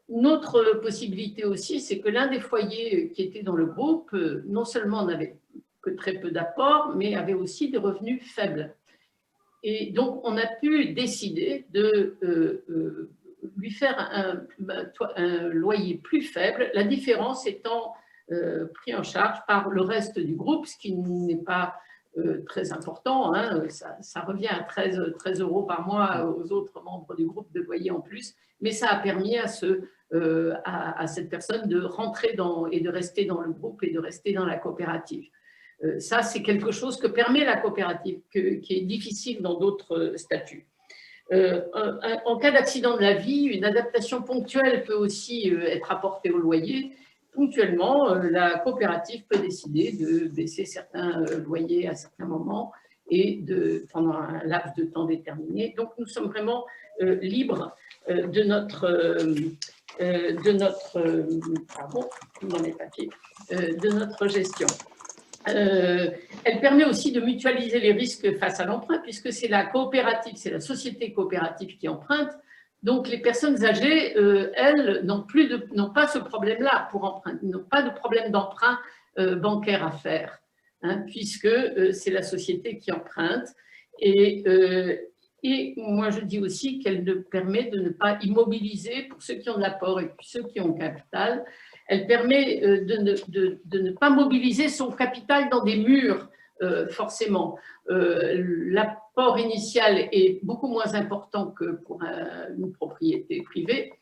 Une autre possibilité aussi, c'est que l'un des foyers qui était dans le groupe, non seulement n'avait que très peu d'apport, mais avait aussi des revenus faibles. Et donc, on a pu décider de lui faire un loyer plus faible, la différence étant pris en charge par le reste du groupe, ce qui n'est pas très important, hein, ça revient à 13 € par mois aux autres membres du groupe de loyer en plus, mais ça a permis à ce à cette personne de rentrer et de rester dans le groupe et de rester dans la coopérative. Ça, c'est quelque chose que permet la coopérative, qui est difficile dans d'autres statuts. En cas d'accident de la vie, une adaptation ponctuelle peut aussi être apportée au loyer. Ponctuellement, la coopérative peut décider de baisser certains loyers à certains moments et pendant un laps de temps déterminé. Donc, nous sommes vraiment libres de notre gestion. Elle permet aussi de mutualiser les risques face à l'emprunt, puisque c'est la coopérative, c'est la société coopérative qui emprunte. Donc, les personnes âgées, elles, n'ont pas ce problème-là pour emprunter, n'ont pas de problème d'emprunt bancaire à faire, hein, puisque c'est la société qui emprunte. Et moi, je dis aussi qu'elle permet de ne pas immobiliser, pour ceux qui ont de l'apport et ceux qui ont capital, elle permet de ne pas mobiliser son capital dans des murs, forcément. L'apport initial est beaucoup moins important que pour une propriété privée.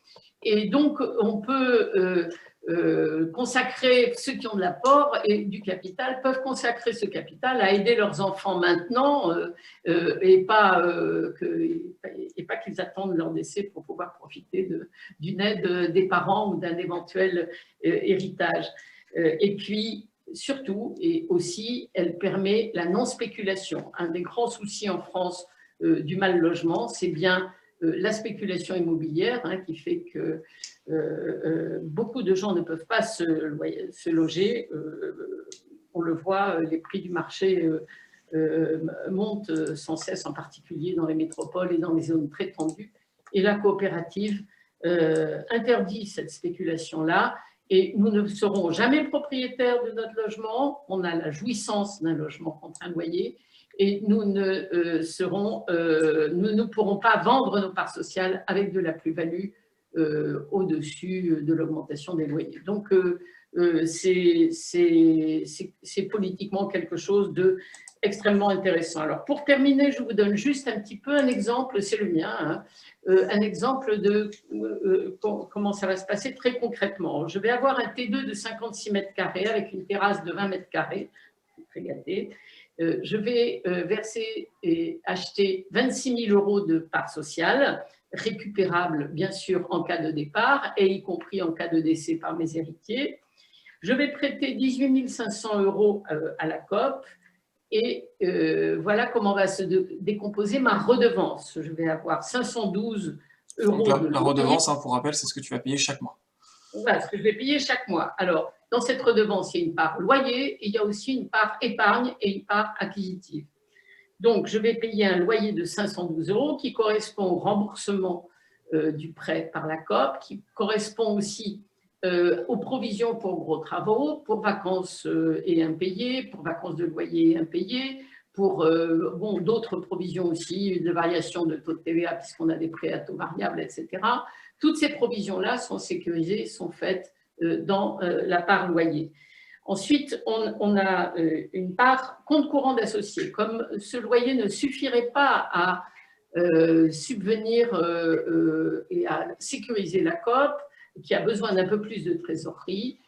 Et donc, on peut consacrer, ceux qui ont de l'apport et du capital peuvent consacrer ce capital à aider leurs enfants maintenant et pas qu'ils attendent leur décès pour pouvoir profiter d'une aide des parents ou d'un éventuel héritage. Et puis, surtout, et aussi, elle permet la non-spéculation. Un des grands soucis en France du mal logement, c'est bien la spéculation immobilière, hein, qui fait que beaucoup de gens ne peuvent pas se loger. On le voit, les prix du marché montent sans cesse, en particulier dans les métropoles et dans les zones très tendues. Et la coopérative interdit cette spéculation-là. Et nous ne serons jamais le propriétaire de notre logement. On a la jouissance d'un logement contre un loyer. Et nous ne pourrons pas vendre nos parts sociales avec de la plus-value au-dessus de l'augmentation des loyers. Donc, c'est politiquement quelque chose d'extrêmement intéressant. Alors, pour terminer, je vous donne juste un petit peu un exemple, c'est le mien, hein, un exemple de comment ça va se passer très concrètement. Je vais avoir un T2 de 56 mètres carrés avec une terrasse de 20 mètres carrés, très gâté. Je vais verser et acheter 26 000 € de parts sociales, récupérables bien sûr en cas de départ et y compris en cas de décès par mes héritiers. Je vais prêter 18 500 € à la COP et voilà comment va se décomposer ma redevance. Je vais avoir 512 €. Donc la redevance, hein, pour rappel, c'est ce que tu vas payer chaque mois. Voilà, ce que je vais payer chaque mois. Alors, dans cette redevance, il y a une part loyer et il y a aussi une part épargne et une part acquisitive. Donc, je vais payer un loyer de 512 € qui correspond au remboursement du prêt par la COP, qui correspond aussi aux provisions pour gros travaux, pour vacances et impayés, pour vacances de loyer impayés, pour d'autres provisions aussi, de variation de taux de TVA puisqu'on a des prêts à taux variables, etc. Toutes ces provisions-là sont sécurisées, sont faites dans la part loyer. Ensuite, on a une part compte courant d'associés. Comme ce loyer ne suffirait pas à subvenir et à sécuriser la COP, qui a besoin d'un peu plus de trésorerie,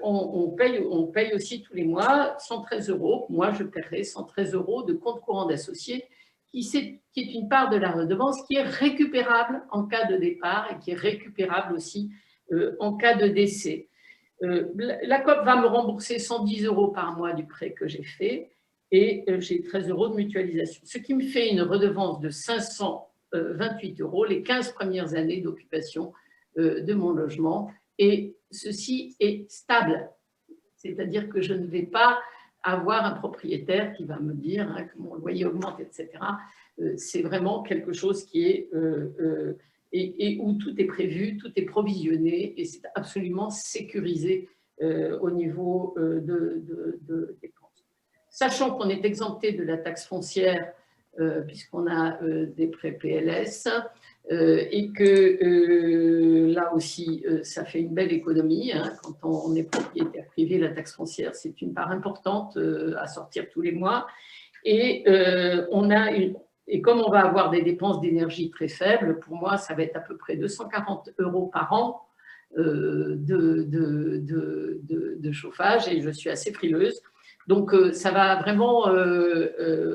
on paye aussi tous les mois 113 €. Moi, je paierai 113 € de compte courant d'associés, qui est une part de la redevance qui est récupérable en cas de départ et qui est récupérable aussi en cas de décès. La COP va me rembourser 110 € par mois du prêt que j'ai fait et j'ai 13 € de mutualisation, ce qui me fait une redevance de 528 € les 15 premières années d'occupation de mon logement. Et ceci est stable, c'est-à-dire que je ne vais pas avoir un propriétaire qui va me dire hein, que mon loyer augmente, etc. C'est vraiment quelque chose qui est et où tout est prévu, tout est provisionné et c'est absolument sécurisé au niveau de dépenses. Sachant qu'on est exempté de la taxe foncière puisqu'on a des prêts PLS et que là aussi, ça fait une belle économie. Hein, quand on est propriétaire privé, la taxe foncière, c'est une part importante à sortir tous les mois. Et et comme on va avoir des dépenses d'énergie très faibles, pour moi, ça va être à peu près 240 € par an de chauffage et je suis assez frileuse. Donc, ça va vraiment,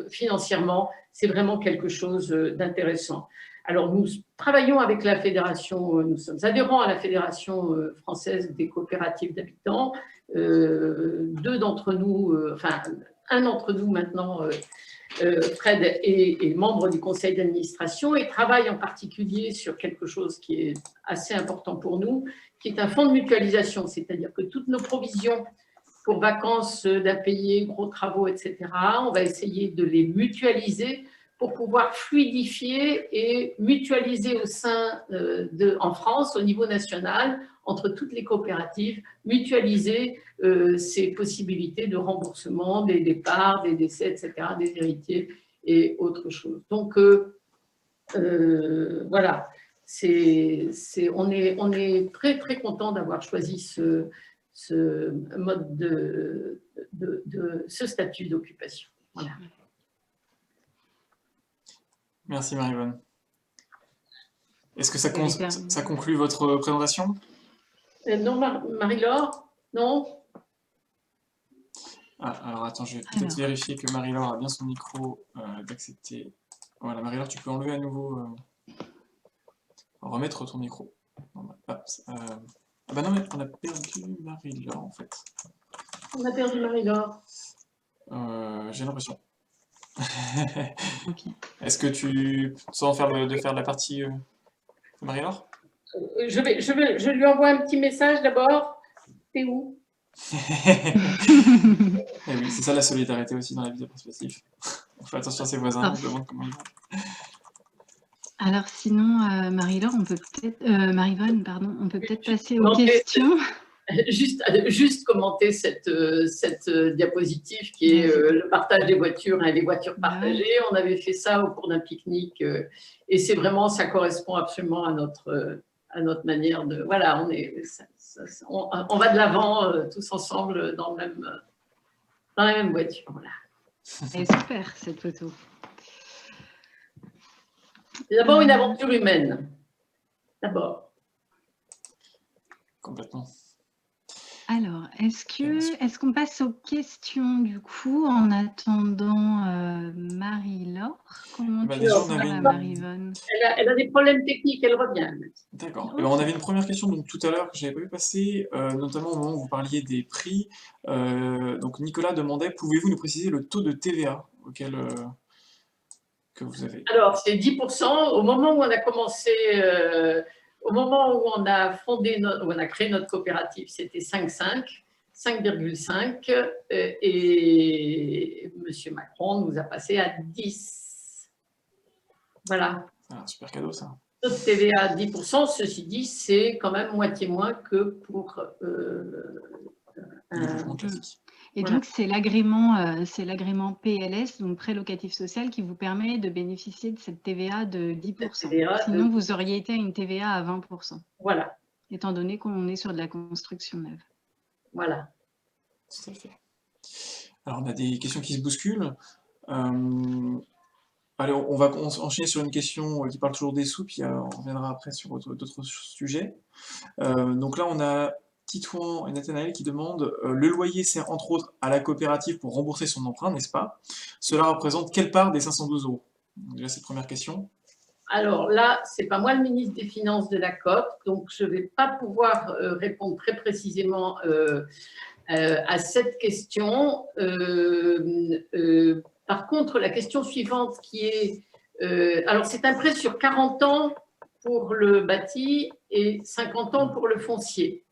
financièrement, c'est vraiment quelque chose d'intéressant. Alors, nous travaillons avec la fédération, nous sommes adhérents à la Fédération française des coopératives d'habitants. Deux d'entre nous, enfin, un d'entre nous maintenant, Fred, est membre du conseil d'administration et travaille en particulier sur quelque chose qui est assez important pour nous, qui est un fonds de mutualisation, c'est-à-dire que toutes nos provisions pour vacances d'impayés, gros travaux, etc., on va essayer de les mutualiser pour pouvoir fluidifier et mutualiser au sein en France, au niveau national, entre toutes les coopératives, mutualiser ces possibilités de remboursement des départs, des décès, etc., des héritiers et autres choses. Donc, voilà, on est très, très content d'avoir choisi ce mode ce statut d'occupation. Voilà. Merci Marie-Vonne. Est-ce que ça conclut votre présentation? Non, Marie-Laure? Non? Alors attends, je vais peut-être vérifier que Marie-Laure a bien son micro d'accepter. Voilà, Marie-Laure, tu peux enlever à nouveau, remettre ton micro. Ah bah non, mais on a perdu Marie-Laure en fait. On a perdu Marie-Laure. J'ai l'impression. Est-ce que tu sens de faire la partie de Marie-Laure? Je lui envoie un petit message d'abord. T'es où? Et oui, c'est ça la solidarité aussi dans la vie participative. On fait attention à ses voisins, on se demande comment ils vont. Alors sinon, Marie-Laure, on peut peut-être, Marie-Vonne, pardon, on peut peut-être passer aux questions. Juste commenter cette diapositive qui est le partage des voitures et les voitures partagées. On avait fait ça au cours d'un pique-nique et c'est vraiment, ça correspond absolument à notre manière de… Voilà, on va de l'avant tous ensemble dans la même voiture. Voilà. C'est super cette photo. C'est d'abord une aventure humaine. D'abord. Complètement. Alors, est-ce qu'on passe aux questions du coup en attendant Marie-Laure? Comment tu vas, Marie-Vonne? Elle a des problèmes techniques, elle revient. D'accord. On avait une première question donc, tout à l'heure que je n'avais pas vu passer, notamment au moment où vous parliez des prix. Donc Nicolas demandait, pouvez-vous nous préciser le taux de TVA auquel que vous avez? Alors, c'est 10%. Au moment où on a commencé… Au moment où on a où on a créé notre coopérative, c'était 5,5 et M. Macron nous a passé à 10. Voilà. C'est un super cadeau, ça. Taux de TVA à 10%, ceci dit, c'est quand même moitié moins que pour un logement classique. Et voilà. Donc, c'est l'agrément PLS, donc prêt locatif social, qui vous permet de bénéficier de cette TVA de 10%. Sinon, vous auriez été à une TVA à 20%. Voilà. Étant donné qu'on est sur de la construction neuve. Voilà. Tout à fait. Alors, on a des questions qui se bousculent. Allez, on va enchaîner sur une question qui parle toujours des sous, puis on reviendra après sur d'autres sujets. Donc là, on a Titouan et Nathanaël qui demandent le loyer sert entre autres à la coopérative pour rembourser son emprunt, n'est-ce pas? Cela représente quelle part des 512 €? Déjà, cette première question. Alors là, ce n'est pas moi le ministre des Finances de la COP, donc je ne vais pas pouvoir répondre très précisément à cette question. Par contre, la question suivante qui est… alors, c'est un prêt sur 40 ans pour le bâti et 50 ans pour le foncier.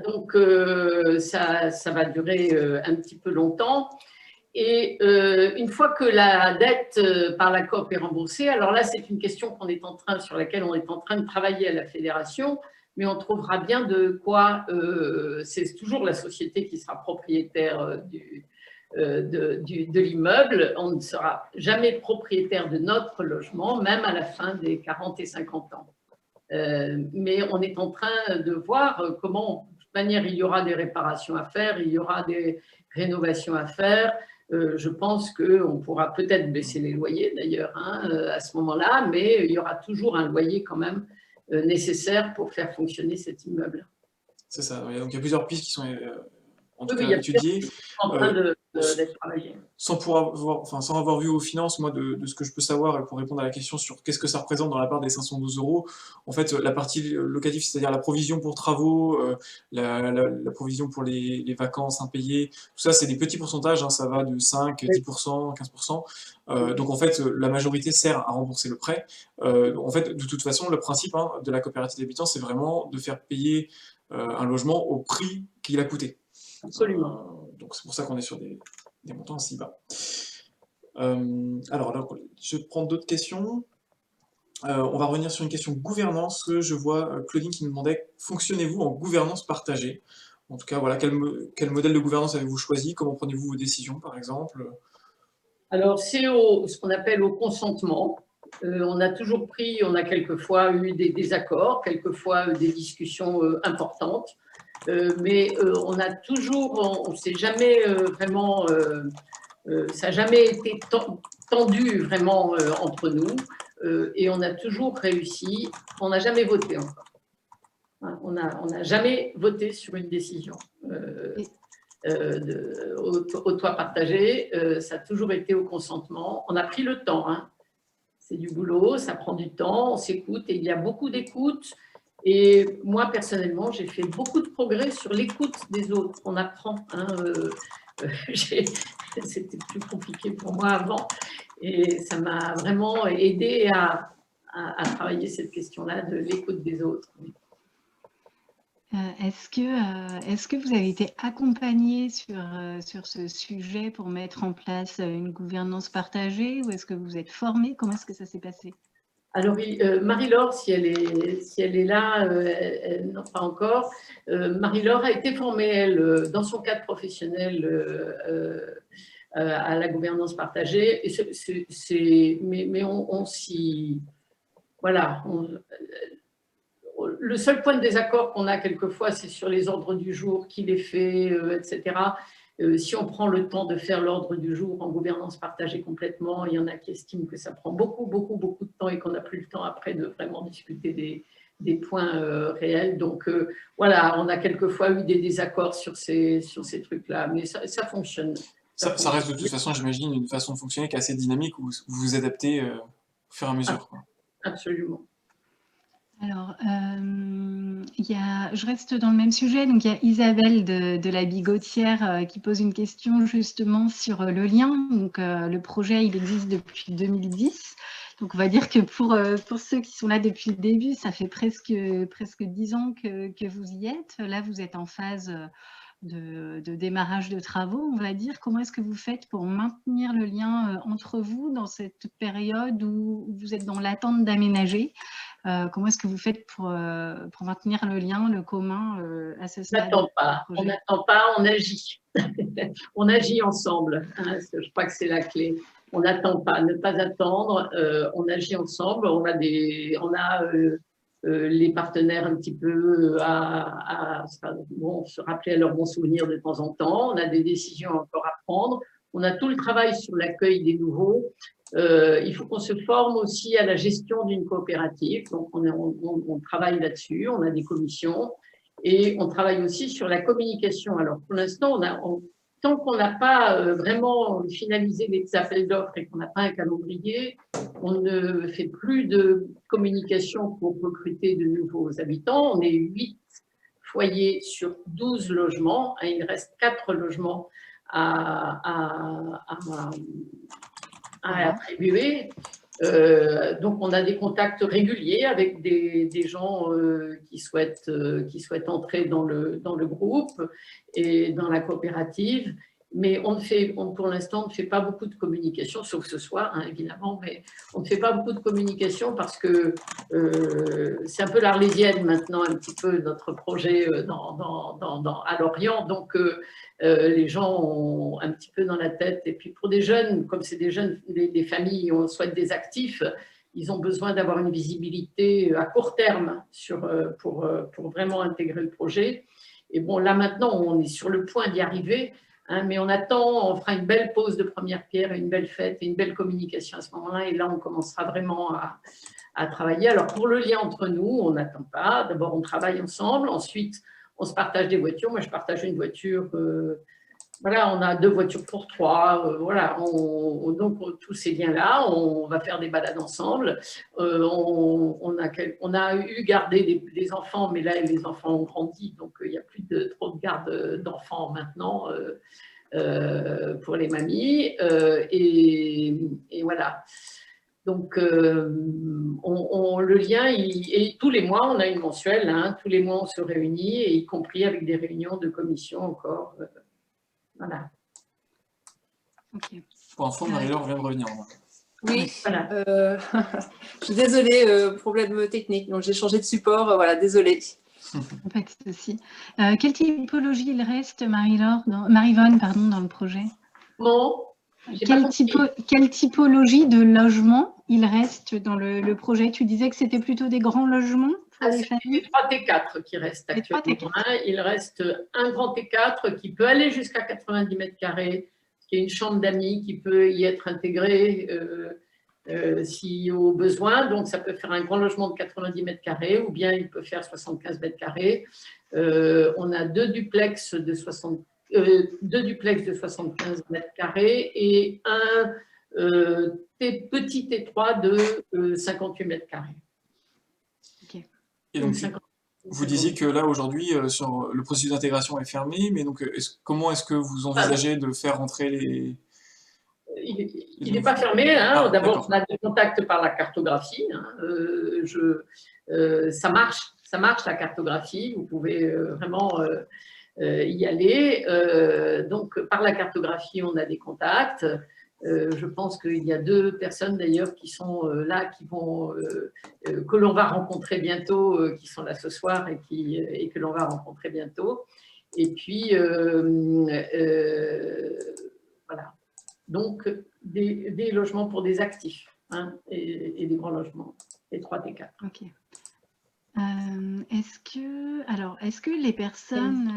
Donc, ça va durer un petit peu longtemps. Et une fois que la dette par la COP est remboursée, alors là, c'est une question sur laquelle on est en train de travailler à la fédération, mais on trouvera bien de quoi… c'est toujours la société qui sera propriétaire de l'immeuble. On ne sera jamais propriétaire de notre logement, même à la fin des 40 et 50 ans. Mais on est en train de voir comment… De toute manière, il y aura des réparations à faire, il y aura des rénovations à faire. Je pense qu'on pourra peut-être baisser les loyers d'ailleurs à ce moment-là, mais il y aura toujours un loyer quand même nécessaires pour faire fonctionner cet immeuble. C'est ça. Donc il y a plusieurs pistes qui sont en tout Oui, cas étudiées. En train d'être travaillé. Sans avoir vu aux finances, moi, de ce que je peux savoir, et pour répondre à la question sur qu'est-ce que ça représente dans la part des 512 euros, en fait, la partie locative, c'est-à-dire la provision pour travaux, la provision pour les vacances impayées, tout ça, c'est des petits pourcentages, hein, ça va de 5, 10%, 15%. Donc, en fait, la majorité sert à rembourser le prêt. En fait, de toute façon, le principe, hein, de la coopérative d'habitants, c'est vraiment de faire payer un logement au prix qu'il a coûté. Absolument. Donc, c'est pour ça qu'on est sur des montants aussi bas. Alors, je vais prendre d'autres questions. On va revenir sur une question gouvernance. Je vois Claudine qui nous demandait, fonctionnez-vous en gouvernance partagée? En tout cas, voilà, quel modèle de gouvernance avez-vous choisi? Comment prenez-vous vos décisions, par exemple? Alors, c'est ce qu'on appelle au consentement. On a toujours on a quelquefois eu des désaccords, quelquefois des discussions importantes. Mais on ne s'est jamais vraiment, ça n'a jamais été tendu vraiment entre nous, et on a toujours réussi. On n'a jamais voté encore. On n'a jamais voté sur une décision au toit partagé. Ça a toujours été au consentement. On a pris le temps. Hein. C'est du boulot, ça prend du temps, on s'écoute et il y a beaucoup d'écoute. Et moi, personnellement, j'ai fait beaucoup de progrès sur l'écoute des autres. On apprend. Hein, c'était plus compliqué pour moi avant. Et ça m'a vraiment aidé à travailler cette question-là de l'écoute des autres. Est-ce que vous avez été accompagné sur ce sujet pour mettre en place une gouvernance partagée, ou est-ce que vous êtes formé? Comment est-ce que ça s'est passé? Alors, Marie-Laure, si elle est là, non, pas encore. Marie-Laure a été formée, elle, dans son cadre professionnel, à la gouvernance partagée. Et mais on s'y... Voilà. Le seul point de désaccord qu'on a quelquefois, c'est sur les ordres du jour, qui les fait, etc. Si on prend le temps de faire l'ordre du jour en gouvernance partagée complètement, il y en a qui estiment que ça prend beaucoup de temps et qu'on n'a plus le temps après de vraiment discuter des points réels. Donc voilà, on a quelquefois eu des désaccords sur ces trucs-là, mais ça fonctionne. Ça reste de toute façon, j'imagine, une façon de fonctionner qui est assez dynamique, où vous vous adaptez au fur et à mesure. Quoi. Absolument. Alors, je reste dans le même sujet. Donc, il y a Isabelle de la Bigotière qui pose une question justement sur le lien. Donc, le projet, il existe depuis 2010. Donc, on va dire que pour ceux qui sont là depuis le début, ça fait presque 10 ans que vous y êtes. Là, vous êtes en phase de démarrage de travaux, on va dire. Comment est-ce que vous faites pour maintenir le lien entre vous dans cette période où vous êtes dans l'attente d'aménager? Comment est-ce que vous faites pour maintenir le lien, le commun à ce stade? On n'attend pas, on agit. On agit ensemble. Hein, je crois que c'est la clé. On n'attend pas, ne pas attendre. On agit ensemble. On a les partenaires un petit peu se rappeler à leurs bons souvenirs de temps en temps. On a des décisions encore à prendre. On a tout le travail sur l'accueil des nouveaux. Il faut qu'on se forme aussi à la gestion d'une coopérative. Donc, on travaille là-dessus. On a des commissions et on travaille aussi sur la communication. Alors, pour l'instant, tant qu'on n'a pas vraiment finalisé les appels d'offres et qu'on n'a pas un calendrier, on ne fait plus de communication pour recruter de nouveaux habitants. On est 8 foyers sur 12 logements. Il reste 4 logements à attribuer. Donc, on a des contacts réguliers avec des gens qui souhaitent entrer dans le groupe et dans la coopérative. Mais pour l'instant, on ne fait pas beaucoup de communication, sauf ce soir, hein, évidemment, mais on ne fait pas beaucoup de communication parce que c'est un peu l'Arlésienne maintenant, un petit peu notre projet à Lorient. Donc, les gens ont un petit peu dans la tête. Et puis pour des jeunes, comme c'est des jeunes, des familles, on souhaite des actifs, ils ont besoin d'avoir une visibilité à court terme pour vraiment intégrer le projet. Et bon, là maintenant, on est sur le point d'y arriver. hein, mais on attend, on fera une belle pause de première pierre, une belle fête et une belle communication à ce moment-là. Et là, on commencera vraiment à travailler. Alors, pour le lien entre nous, on n'attend pas. D'abord, on travaille ensemble. Ensuite, on se partage des voitures. Moi, je partage une voiture. Voilà, on a 2 voitures pour 3. Voilà, donc, tous ces liens-là, on va faire des balades ensemble. On a eu gardé des enfants, mais là, les enfants ont grandi. Donc, il n'y a plus trop de garde d'enfants maintenant pour les mamies. Et voilà. Donc, le lien, et tous les mois, on a une mensuelle, hein, tous les mois, on se réunit, et y compris avec des réunions de commission encore. Voilà. Ok. Pour info, Marie-Laure vient de revenir. Oui, Voilà. je suis désolée, problème technique, donc j'ai changé de support, voilà, désolée. Pas de souci. Quelle typologie il reste, Marie-Vonne, pardon, dans le projet? Bon, j'ai pas compris. Quelle typologie de logement il reste dans le projet? Tu disais que c'était plutôt des grands logements pour les C'est familles? les 3 T4 qui restent Les 3 actuellement. T4. Hein. Il reste un grand T4 qui peut aller jusqu'à 90 mètres carrés, qui est une chambre d'amis qui peut y être intégrée si au besoin. Donc, ça peut faire un grand logement de 90 mètres carrés ou bien il peut faire 75 mètres carrés. On a 2 duplex de 75 mètres carrés et un petit T3 de 58 mètres carrés. Ok. Et donc, vous disiez que là, aujourd'hui, le processus d'intégration est fermé, mais donc, comment est-ce que vous envisagez de faire rentrer les... Il n'est pas fermé. Hein. Ah, d'abord, on a des contacts par la cartographie. Hein. Ça marche la cartographie. Vous pouvez vraiment y aller. Donc, par la cartographie, on a des contacts. Je pense qu'il y a 2 personnes d'ailleurs qui sont là, que l'on va rencontrer bientôt, qui sont là ce soir et que l'on va rencontrer bientôt. Et puis, voilà. Donc, des logements pour des actifs, hein, et des grands logements, les 3 T4. Ok. Est-ce que les personnes,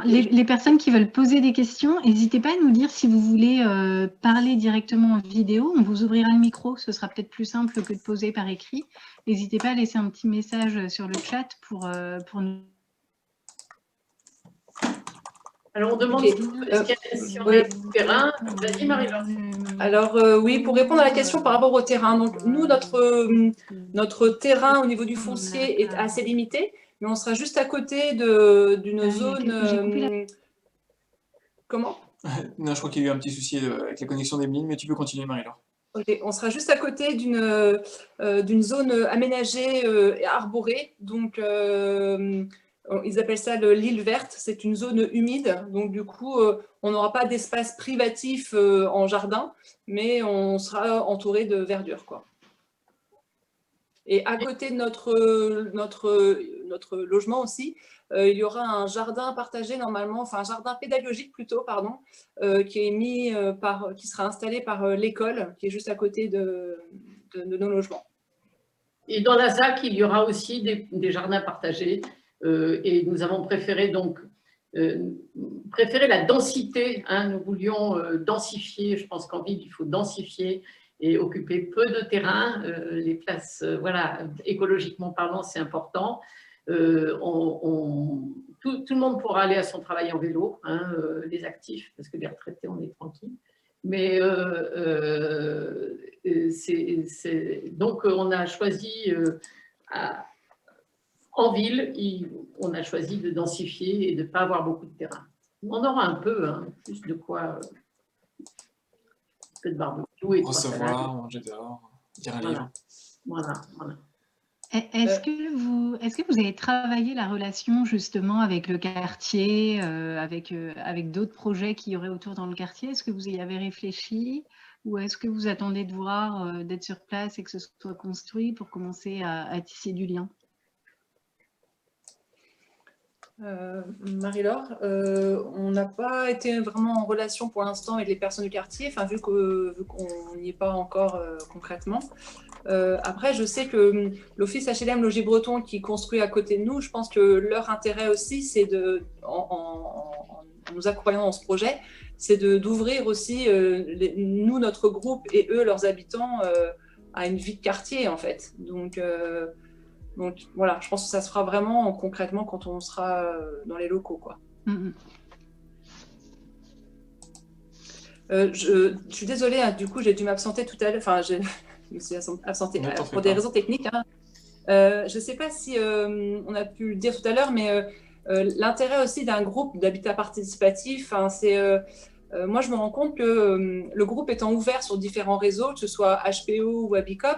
les personnes qui veulent poser des questions, n'hésitez pas à nous dire si vous voulez parler directement en vidéo. On vous ouvrira le micro, ce sera peut-être plus simple que de poser par écrit. N'hésitez pas à laisser un petit message sur le chat pour nous. Alors, on demande si on a du terrain. Vas-y, Marie-Laure. Alors oui, pour répondre à la question par rapport au terrain, donc nous, notre terrain au niveau du foncier est assez limité, mais on sera juste à côté d'une zone… Comment? Non, je crois qu'il y a eu un petit souci avec la connexion d'Emeline, mais tu peux continuer, Marie-Laure. Ok, on sera juste à côté d'une zone aménagée et arborée, donc ils appellent ça l'île verte, c'est une zone humide, donc du coup, on n'aura pas d'espace privatif en jardin, mais on sera entouré de verdure, quoi. Et à côté de notre logement aussi, il y aura un jardin partagé normalement, enfin un jardin pédagogique plutôt, pardon, qui sera installé par l'école, qui est juste à côté de nos logements. Et dans la ZAC, il y aura aussi des jardins partagés. Et nous avons préféré la densité. Hein, nous voulions densifier. Je pense qu'en ville, il faut densifier et occuper peu de terrain. Les places, voilà, écologiquement parlant, c'est important. Tout le monde pourra aller à son travail en vélo, hein, les actifs, parce que les retraités, on est tranquille. Mais donc, on a choisi, en ville, on a choisi de densifier et de ne pas avoir beaucoup de terrain. On aura un peu, hein, plus de quoi, un peu de barbecue et de recevoir, manger dehors, lire un livre. Voilà. Est-ce que vous avez travaillé la relation justement avec le quartier, avec d'autres projets qu'il y aurait autour dans le quartier? Est-ce que vous y avez réfléchi ou est-ce que vous attendez de voir, d'être sur place et que ce soit construit pour commencer à tisser du lien? Marie-Laure, on n'a pas été vraiment en relation pour l'instant avec les personnes du quartier, vu qu'on n'y est pas encore concrètement. Après, je sais que l'Office HLM Logis Breton qui construit à côté de nous, je pense que leur intérêt aussi, c'est en nous accompagnant dans ce projet, c'est d'ouvrir aussi, nous, notre groupe, et eux, leurs habitants, à une vie de quartier, en fait. Donc voilà, je pense que ça se fera vraiment concrètement quand on sera dans les locaux, quoi. Je suis désolée, hein, du coup, j'ai dû m'absenter tout à l'heure. Enfin, je me suis absentée pour des raisons techniques. Hein. Je ne sais pas si on a pu le dire tout à l'heure, mais l'intérêt aussi d'un groupe d'habitat participatif, c'est... moi, je me rends compte que le groupe étant ouvert sur différents réseaux, que ce soit HPO ou Abicop,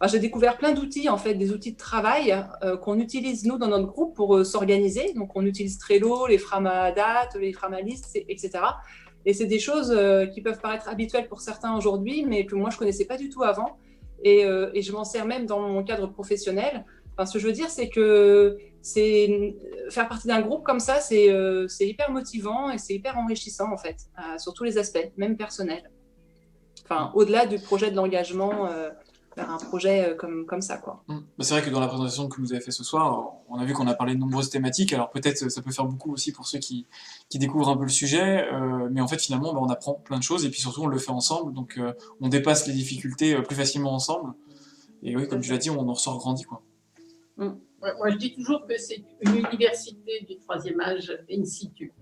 j'ai découvert plein d'outils, en fait, des outils de travail qu'on utilise, nous, dans notre groupe pour s'organiser. Donc, on utilise Trello, les Framadat, les Framalis, etc. Et c'est des choses qui peuvent paraître habituelles pour certains aujourd'hui, mais que moi, je ne connaissais pas du tout avant. Et je m'en sers même dans mon cadre professionnel. Ce que je veux dire, c'est que faire partie d'un groupe comme ça, c'est hyper motivant et c'est hyper enrichissant, en fait, sur tous les aspects, même personnels. Au-delà du projet de l'engagement vers un projet comme ça, quoi. C'est vrai que dans la présentation que vous avez fait ce soir, on a vu qu'on a parlé de nombreuses thématiques. Alors peut-être ça peut faire beaucoup aussi pour ceux qui découvrent un peu le sujet, mais en fait finalement on apprend plein de choses et puis surtout on le fait ensemble, donc on dépasse les difficultés plus facilement ensemble. Et oui, comme tu l'as dit, on en ressort grandi, quoi. Moi je dis toujours que c'est une université du troisième âge in situ.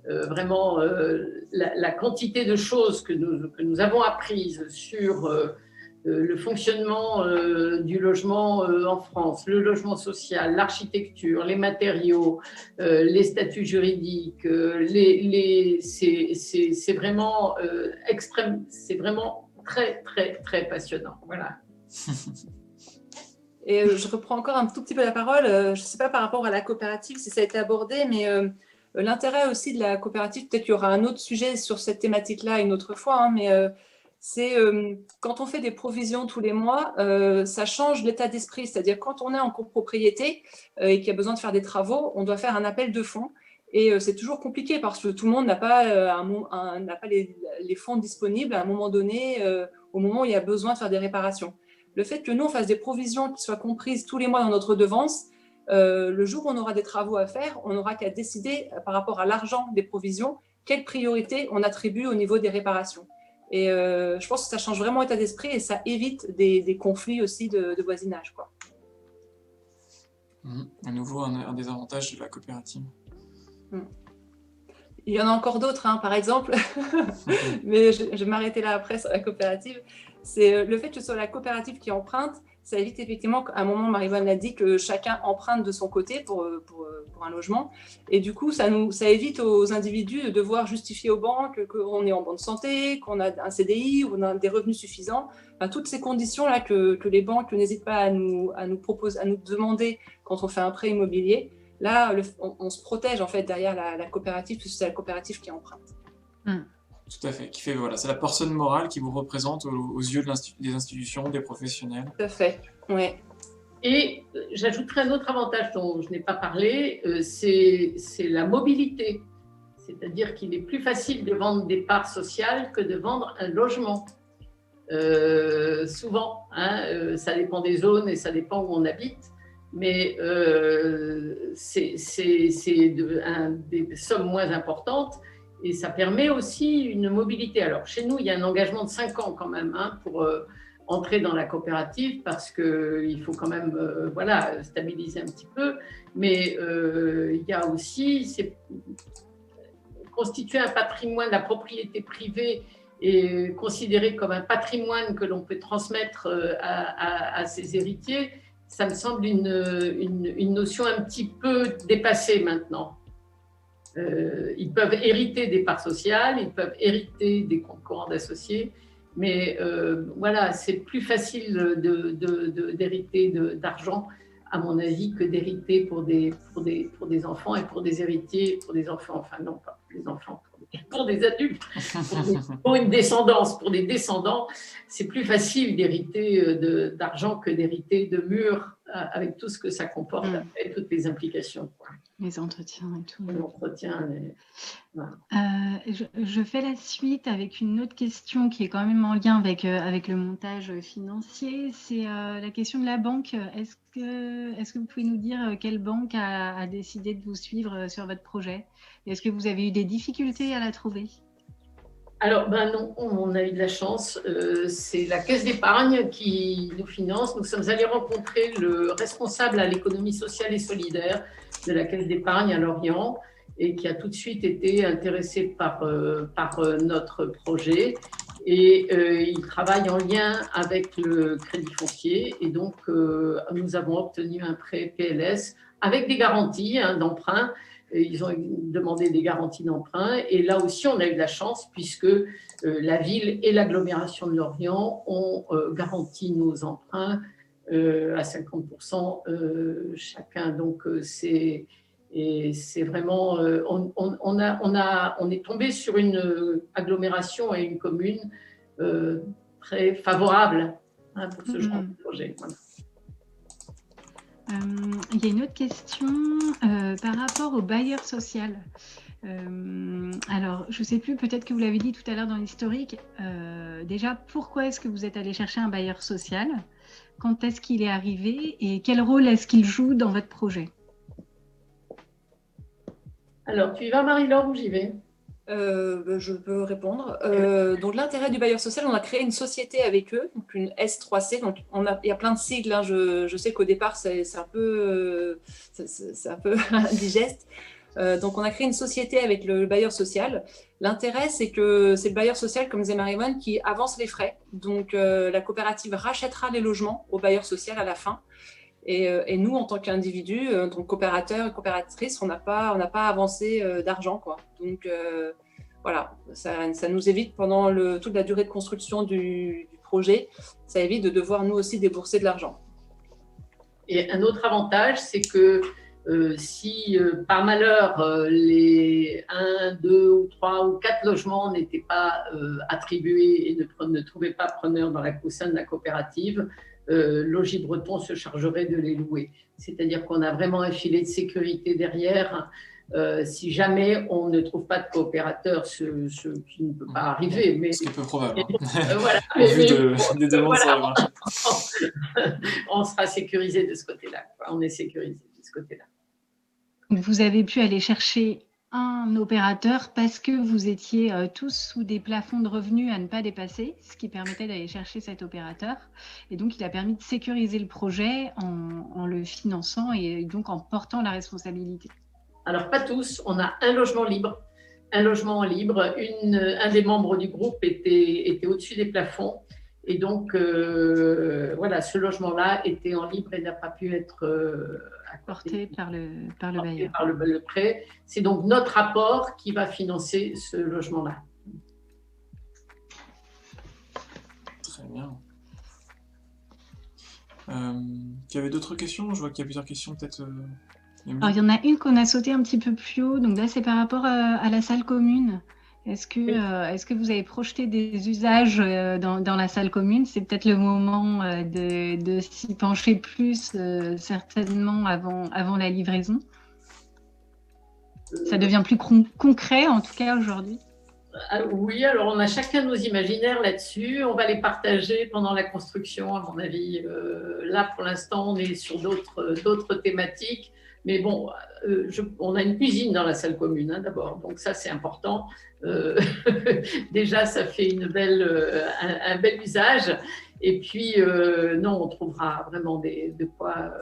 Vraiment la quantité de choses que nous avons apprises sur le fonctionnement du logement en France, le logement social, l'architecture, les matériaux, les statuts juridiques, c'est vraiment extrême, c'est vraiment très, très, très passionnant. Voilà. Et je reprends encore un tout petit peu la parole. Je ne sais pas par rapport à la coopérative si ça a été abordé, mais l'intérêt aussi de la coopérative, peut-être qu'il y aura un autre sujet sur cette thématique-là une autre fois, mais c'est quand on fait des provisions tous les mois, ça change l'état d'esprit. C'est-à-dire quand on est en copropriété et qu'il y a besoin de faire des travaux, on doit faire un appel de fonds. Et c'est toujours compliqué parce que tout le monde n'a pas, les fonds disponibles à un moment donné, au moment où il y a besoin de faire des réparations. Le fait que nous, on fasse des provisions qui soient comprises tous les mois dans notre devance, le jour où on aura des travaux à faire, on n'aura qu'à décider par rapport à l'argent des provisions, quelle priorité on attribue au niveau des réparations. Et je pense que ça change vraiment l'état d'esprit et ça évite des conflits aussi de voisinage, quoi. À nouveau, un des avantages de la coopérative. Il y en a encore d'autres, hein, par exemple, mais je vais m'arrêter là après sur la coopérative. C'est le fait que ce soit la coopérative qui emprunte, ça évite effectivement, à un moment, Marie-Vonne l'a dit, que chacun emprunte de son côté pour un logement. Et du coup, ça évite aux individus de devoir justifier aux banques qu'on est en bonne santé, qu'on a un CDI, ou on a des revenus suffisants. Toutes ces conditions-là que les banques n'hésitent pas à nous demander quand on fait un prêt immobilier. Là, on se protège en fait derrière la coopérative, puisque c'est la coopérative qui emprunte. Tout à fait. C'est la personne morale qui vous représente aux yeux des institutions, des professionnels. Tout à fait, ouais. Et j'ajouterai un autre avantage dont je n'ai pas parlé, c'est la mobilité. C'est-à-dire qu'il est plus facile de vendre des parts sociales que de vendre un logement. Souvent, ça dépend des zones et ça dépend où on habite. Mais c'est des sommes moins importantes et ça permet aussi une mobilité. Alors, chez nous, il y a un engagement de 5 ans quand même pour entrer dans la coopérative parce qu'il faut quand même stabiliser un petit peu. Mais il y a aussi constituer un patrimoine, la propriété privée est considérée comme un patrimoine que l'on peut transmettre à ses héritiers. Ça me semble une notion un petit peu dépassée maintenant. Ils peuvent hériter des parts sociales, ils peuvent hériter des comptes courants d'associés, mais c'est plus facile d'hériter d'argent, à mon avis, que d'hériter pour des enfants et pour des héritiers, pour des enfants, enfin non, pas pour les enfants, pour des adultes, pour une descendance. Pour des descendants, c'est plus facile d'hériter d'argent que d'hériter de murs avec tout ce que ça comporte, après, toutes les implications, quoi. Les entretiens et tout. L'entretien, voilà. Je fais la suite avec une autre question qui est quand même en lien avec le montage financier. C'est la question de la banque. Est-ce que vous pouvez nous dire quelle banque a décidé de vous suivre sur votre projet? Est-ce que vous avez eu des difficultés à la trouver? Alors, non, on a eu de la chance. C'est la Caisse d'épargne qui nous finance. Nous sommes allés rencontrer le responsable à l'économie sociale et solidaire de la Caisse d'épargne à Lorient et qui a tout de suite été intéressé par notre projet. Et il travaille en lien avec le Crédit Foncier. Et donc, nous avons obtenu un prêt PLS avec des garanties d'emprunt. Ils ont demandé des garanties d'emprunt. Et là aussi, on a eu de la chance puisque la ville et l'agglomération de Lorient ont garanti nos emprunts à 50% chacun. Donc, c'est vraiment… on est tombé sur une agglomération et une commune très favorable pour ce genre de projet. Voilà. Il y a une autre question par rapport au bailleur social. Alors, je ne sais plus, peut-être que vous l'avez dit tout à l'heure dans l'historique. Déjà, pourquoi est-ce que vous êtes allé chercher un bailleur social? Quand est-ce qu'il est arrivé? Et quel rôle est-ce qu'il joue dans votre projet? Alors, tu y vas, Marie-Laure, ou j'y vais? Je peux répondre. Donc, l'intérêt du bailleur social, on a créé une société avec eux, donc une S3C. Donc, il y a plein de sigles. Je sais qu'au départ, c'est un peu indigeste. Donc, on a créé une société avec le bailleur social. L'intérêt, c'est que c'est le bailleur social, comme disait Marie-Yvonne, qui avance les frais. Donc, la coopérative rachètera les logements au bailleur social à la fin. Et nous, en tant qu'individus, donc coopérateurs et coopératrices, on n'a pas avancé d'argent, quoi. Donc, voilà, ça nous évite pendant toute la durée de construction du projet, ça évite de devoir nous aussi débourser de l'argent. Et un autre avantage, c'est que si par malheur les 1, 2 ou 3 ou 4 logements n'étaient pas attribués et ne trouvaient pas preneur au sein de la coopérative, Logis Breton se chargerait de les louer. C'est-à-dire qu'on a vraiment un filet de sécurité derrière. Si jamais on ne trouve pas de coopérateur, ce qui ne peut pas arriver. Mais, ce qui est peu probable. Voilà. Au vu des demandes sur le marché. On sera sécurisé de ce côté-là. On est sécurisé de ce côté-là. Vous avez pu aller chercher un opérateur parce que vous étiez tous sous des plafonds de revenus à ne pas dépasser, ce qui permettait d'aller chercher cet opérateur. Et donc, il a permis de sécuriser le projet en le finançant et donc en portant la responsabilité. Alors, pas tous. On a un logement libre. Un logement libre. Un des membres du groupe était au-dessus des plafonds. Et donc, voilà, ce logement-là était en libre et n'a pas pu être porté par le bailleur. Par le prêt. C'est donc notre apport qui va financer ce logement-là. Très bien. Il y avait d'autres questions? Je vois qu'il y a plusieurs questions, peut-être. Alors, il y en a une qu'on a sautée un petit peu plus haut. Donc là, c'est par rapport à la salle commune. Est-ce que vous avez projeté des usages dans la salle commune? C'est peut-être le moment de s'y pencher plus, certainement, avant la livraison. Ça devient plus concret, en tout cas, aujourd'hui. Oui, alors on a chacun nos imaginaires là-dessus. On va les partager pendant la construction, à mon avis. Là, pour l'instant, on est sur d'autres thématiques. Mais bon, on a une cuisine dans la salle commune, d'abord. Donc ça, c'est important. Déjà, ça fait un bel usage. Et puis, non, on trouvera vraiment de quoi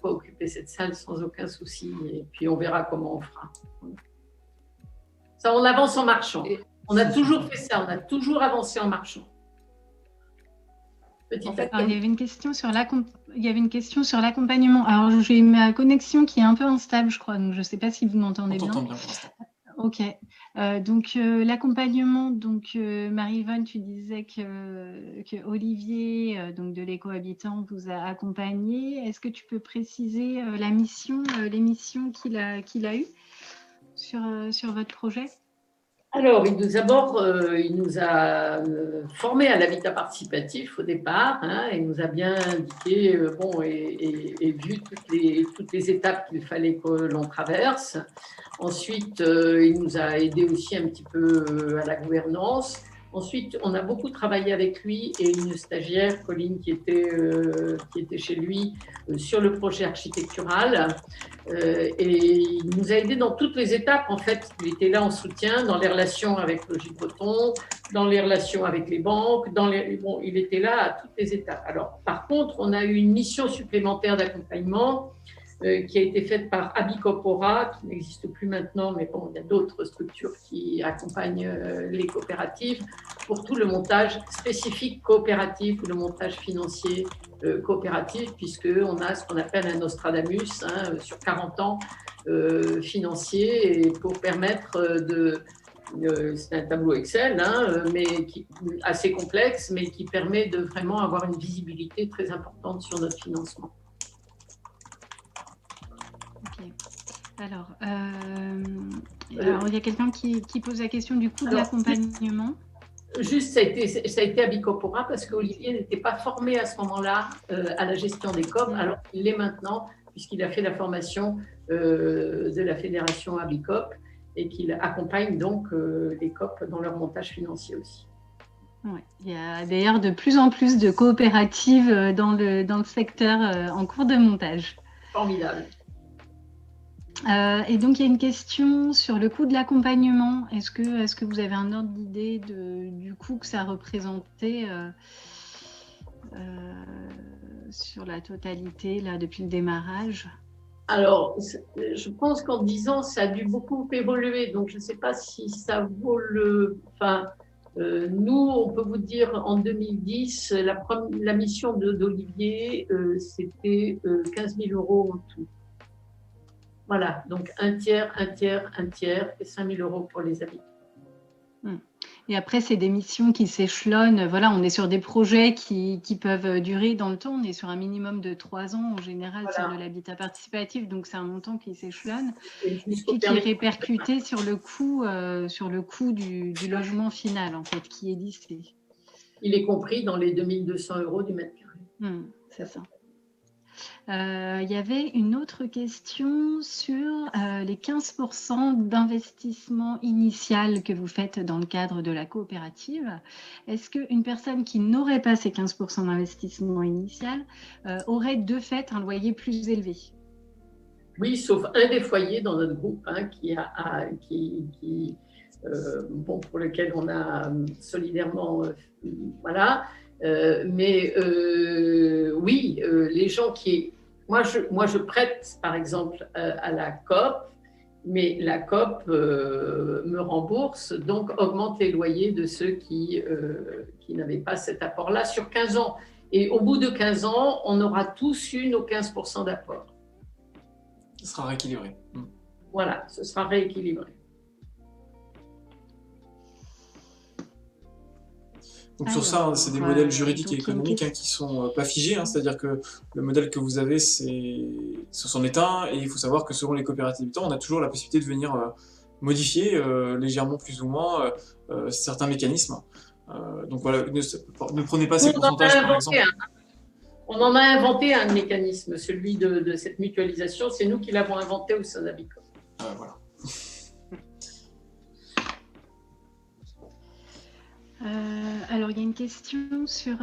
occuper cette salle sans aucun souci. Et puis, on verra comment on fera. Ça, on avance en marchant. On a toujours fait ça. On a toujours avancé en marchant. Il y avait une question sur l'accompagnement. Alors, j'ai ma connexion qui est un peu instable, je crois. Donc, je ne sais pas si vous m'entendez bien. On t'entend bien pour l'instant. Ok. Donc, l'accompagnement. Donc, Marie-Yvonne, tu disais que Olivier, donc de l'éco-habitant, vous a accompagné. Est-ce que tu peux préciser l'émission qu'il a eue sur votre projet? Alors, il nous a formés à l'habitat participatif au départ. Hein, il nous a bien indiqué et vu toutes les étapes qu'il fallait que l'on traverse. Ensuite, il nous a aidé aussi un petit peu à la gouvernance. Ensuite, on a beaucoup travaillé avec lui et une stagiaire, Colline, qui était chez lui sur le projet architectural. Et il nous a aidés dans toutes les étapes. En fait, il était là en soutien dans les relations avec Logis-Breton, dans les relations avec les banques. Il était là à toutes les étapes. Alors, par contre, on a eu une mission supplémentaire d'accompagnement qui a été faite par Abicopora, qui n'existe plus maintenant, mais bon, il y a d'autres structures qui accompagnent les coopératives pour tout le montage spécifique coopératif ou le montage financier coopératif, puisqu'on a ce qu'on appelle un Nostradamus sur 40 ans financier, et pour permettre c'est un tableau Excel, assez complexe, mais qui permet de vraiment avoir une visibilité très importante sur notre financement. Okay. Alors, il y a quelqu'un qui pose la question du coût de l'accompagnement. Juste, ça a été Abicopora parce qu'Olivier n'était pas formé à ce moment-là à la gestion des COP, alors qu'il l'est maintenant, puisqu'il a fait la formation de la fédération Abicop et qu'il accompagne donc les COP dans leur montage financier aussi. Ouais. Il y a d'ailleurs de plus en plus de coopératives dans le secteur en cours de montage. Formidable. Et donc, il y a une question sur le coût de l'accompagnement. Est-ce que vous avez un ordre d'idée du coût que ça représentait sur la totalité, là, depuis le démarrage? Alors, je pense qu'en 10 ans, ça a dû beaucoup évoluer. Donc, je ne sais pas si ça vaut nous, on peut vous dire, en 2010, la mission d'Olivier, c'était 15 000 € en tout. Voilà, donc un tiers, et 5 000 € pour les habitants. Et après, c'est des missions qui s'échelonnent. Voilà, on est sur des projets qui peuvent durer dans le temps. On est sur un minimum de 3 ans en général sur de l'habitat participatif. Donc, c'est un montant qui s'échelonne et puis qui est répercuté sur le coût du logement final, en fait, qui est lissé. Il est compris dans les 2 200 € du mètre carré. C'est ça. Il y avait une autre question sur les 15% d'investissement initial que vous faites dans le cadre de la coopérative. Est-ce qu'une personne qui n'aurait pas ces 15% d'investissement initial aurait de fait un loyer plus élevé? Oui, sauf un des foyers dans notre groupe pour lequel on a solidairement oui, les gens qui... Moi, je prête, par exemple, à la COP, mais la COP me rembourse, donc augmente les loyers de ceux qui n'avaient pas cet apport-là sur 15 ans. Et au bout de 15 ans, on aura tous eu nos 15% d'apport. Ce sera rééquilibré. Voilà, ce sera rééquilibré. Donc sur ça, c'est des modèles juridiques et économiques qui ne sont pas figés, c'est-à-dire que le modèle que vous avez, ce s'en est un, et il faut savoir que selon les coopératives d'habitants, on a toujours la possibilité de venir modifier légèrement plus ou moins certains mécanismes. Donc voilà, ne prenez pas ces pourcentages par exemple. On en a inventé un mécanisme, celui de cette mutualisation, c'est nous qui l'avons inventé au sein d'Abicop. Voilà. Alors, il y a une question sur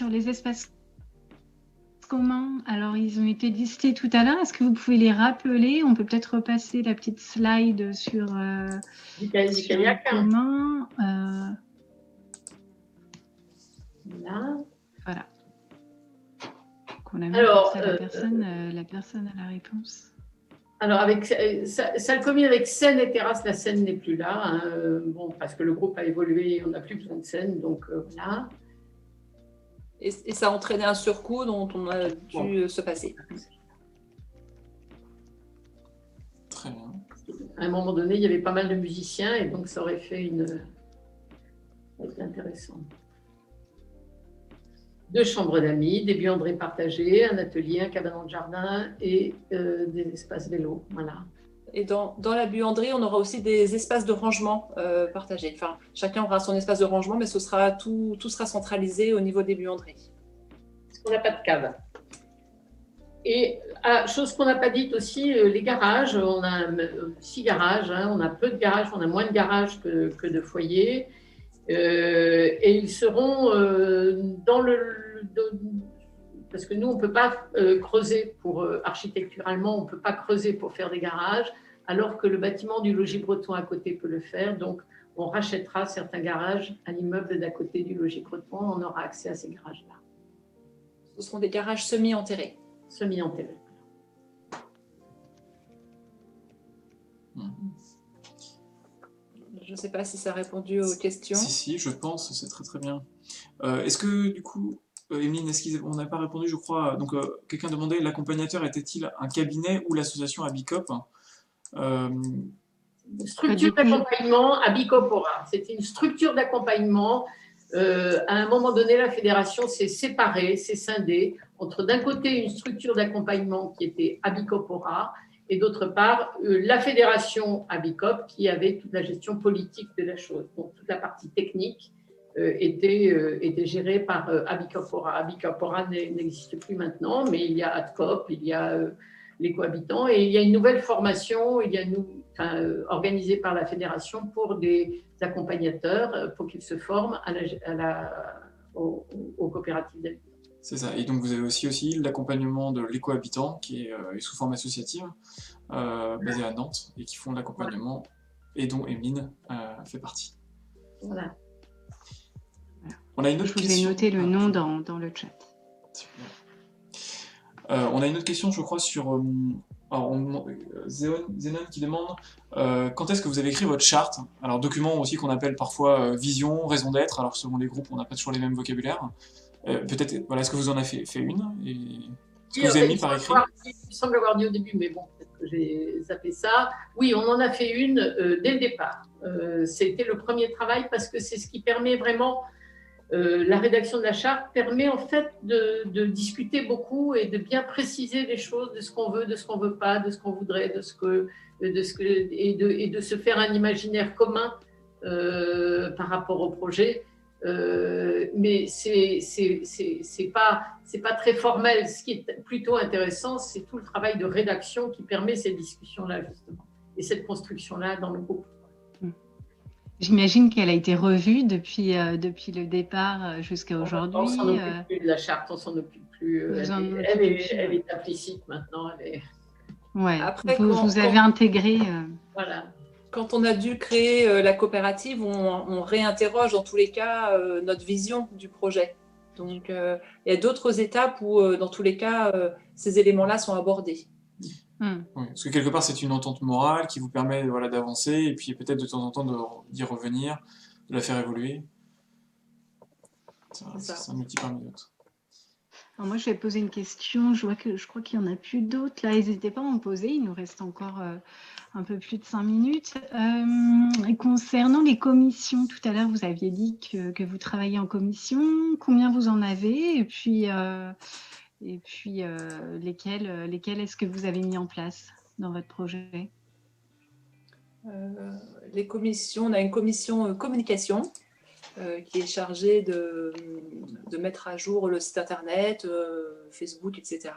les espaces communs. Alors, ils ont été listés tout à l'heure. Est-ce que vous pouvez les rappeler? On peut peut-être repasser la petite slide sur les communs. Voilà. Alors, la personne a la réponse. Alors, avec salle commune avec scène et terrasse, la scène n'est plus là. Parce que le groupe a évolué, on n'a plus besoin de scène, donc voilà. Et ça a entraîné un surcoût dont on a dû se passer. Très bien. À un moment donné, il y avait pas mal de musiciens et donc ça aurait fait intéressant. 2 chambres d'amis, des buanderies partagées, un atelier, un cabanon de jardin et des espaces vélos. Voilà. Et dans la buanderie, on aura aussi des espaces de rangement partagés. Enfin, chacun aura son espace de rangement, mais tout sera centralisé au niveau des buanderies. Parce qu'on n'a pas de cave. Et chose qu'on n'a pas dite aussi, les garages. On a 6 garages, hein, on a peu de garages, on a moins de garages que de foyers. Et ils seront parce que nous, on ne peut pas creuser architecturalement, on ne peut pas creuser pour faire des garages, alors que le bâtiment du logis breton à côté peut le faire. Donc, on rachètera certains garages à l'immeuble d'à côté du logis breton, on aura accès à ces garages-là. Ce seront des garages semi-enterrés. Semi-enterrés. Je ne sais pas si ça a répondu aux questions. Si, je pense, c'est très très bien. Est-ce que du coup, Emeline, on n'a pas répondu, je crois. Donc, quelqu'un demandait, l'accompagnateur était-il un cabinet ou l'association Abicop? Structure d'accompagnement Abicopora. C'était une structure d'accompagnement. À un moment donné, la fédération s'est séparée, s'est scindée entre d'un côté une structure d'accompagnement qui était Abicopora et d'autre part la fédération Abicop qui avait toute la gestion politique de la chose. Donc toute la partie technique était gérée par Abicopora. Abicopora n'existe plus maintenant, mais il y a ADCOP, il y a les cohabitants et il y a une nouvelle formation, organisée par la fédération pour des accompagnateurs pour qu'ils se forment aux coopératives d'habitat. C'est ça. Et donc vous avez aussi l'accompagnement de l'éco-habitant qui est sous forme associative, basée à Nantes et qui font l'accompagnement et dont Emeline fait partie. Voilà. On a une autre question. Je vous ai noté le nom dans le chat. Super. On a une autre question, je crois, sur Zenon qui demande quand est-ce que vous avez écrit votre charte? Alors, document aussi qu'on appelle parfois vision, raison d'être. Alors, selon les groupes, on n'a pas toujours les mêmes vocabulaires. Peut-être, voilà, est-ce que vous en avez fait une est-ce que vous avez mis par écrit? Il semble avoir dit au début, mais bon, peut-être que j'ai zappé ça. Oui, on en a fait une dès le départ. C'était le premier travail parce que c'est ce qui permet vraiment. La rédaction de la charte permet en fait de discuter beaucoup et de bien préciser les choses, de ce qu'on veut, de ce qu'on veut pas, de ce qu'on voudrait, et de se faire un imaginaire commun par rapport au projet. Mais c'est pas très formel. Ce qui est plutôt intéressant, c'est tout le travail de rédaction qui permet ces discussions-là justement et cette construction-là dans le groupe. J'imagine qu'elle a été revue depuis le départ jusqu'à aujourd'hui. On s'en occupe plus de la charte, on s'en occupe plus. Elle est implicite maintenant. Ouais. Après, vous avez intégré. Voilà. Quand on a dû créer la coopérative, on réinterroge dans tous les cas notre vision du projet. Donc, il y a d'autres étapes où, dans tous les cas, ces éléments-là sont abordés. Oui, parce que quelque part, c'est une entente morale qui vous permet d'avancer et puis peut-être de temps en temps d'y revenir, de la faire évoluer. C'est un outil parmi d'autres. Alors moi, je vais poser une question. Je crois qu'il n'y en a plus d'autres. Là, n'hésitez pas à en poser. Il nous reste encore un peu plus de 5 minutes. Concernant les commissions, tout à l'heure, vous aviez dit que vous travaillez en commission. Combien vous en avez? Et puis, lesquels est-ce que vous avez mis en place dans votre projet? Les commissions, on a une commission communication qui est chargée de mettre à jour le site internet, Facebook, etc.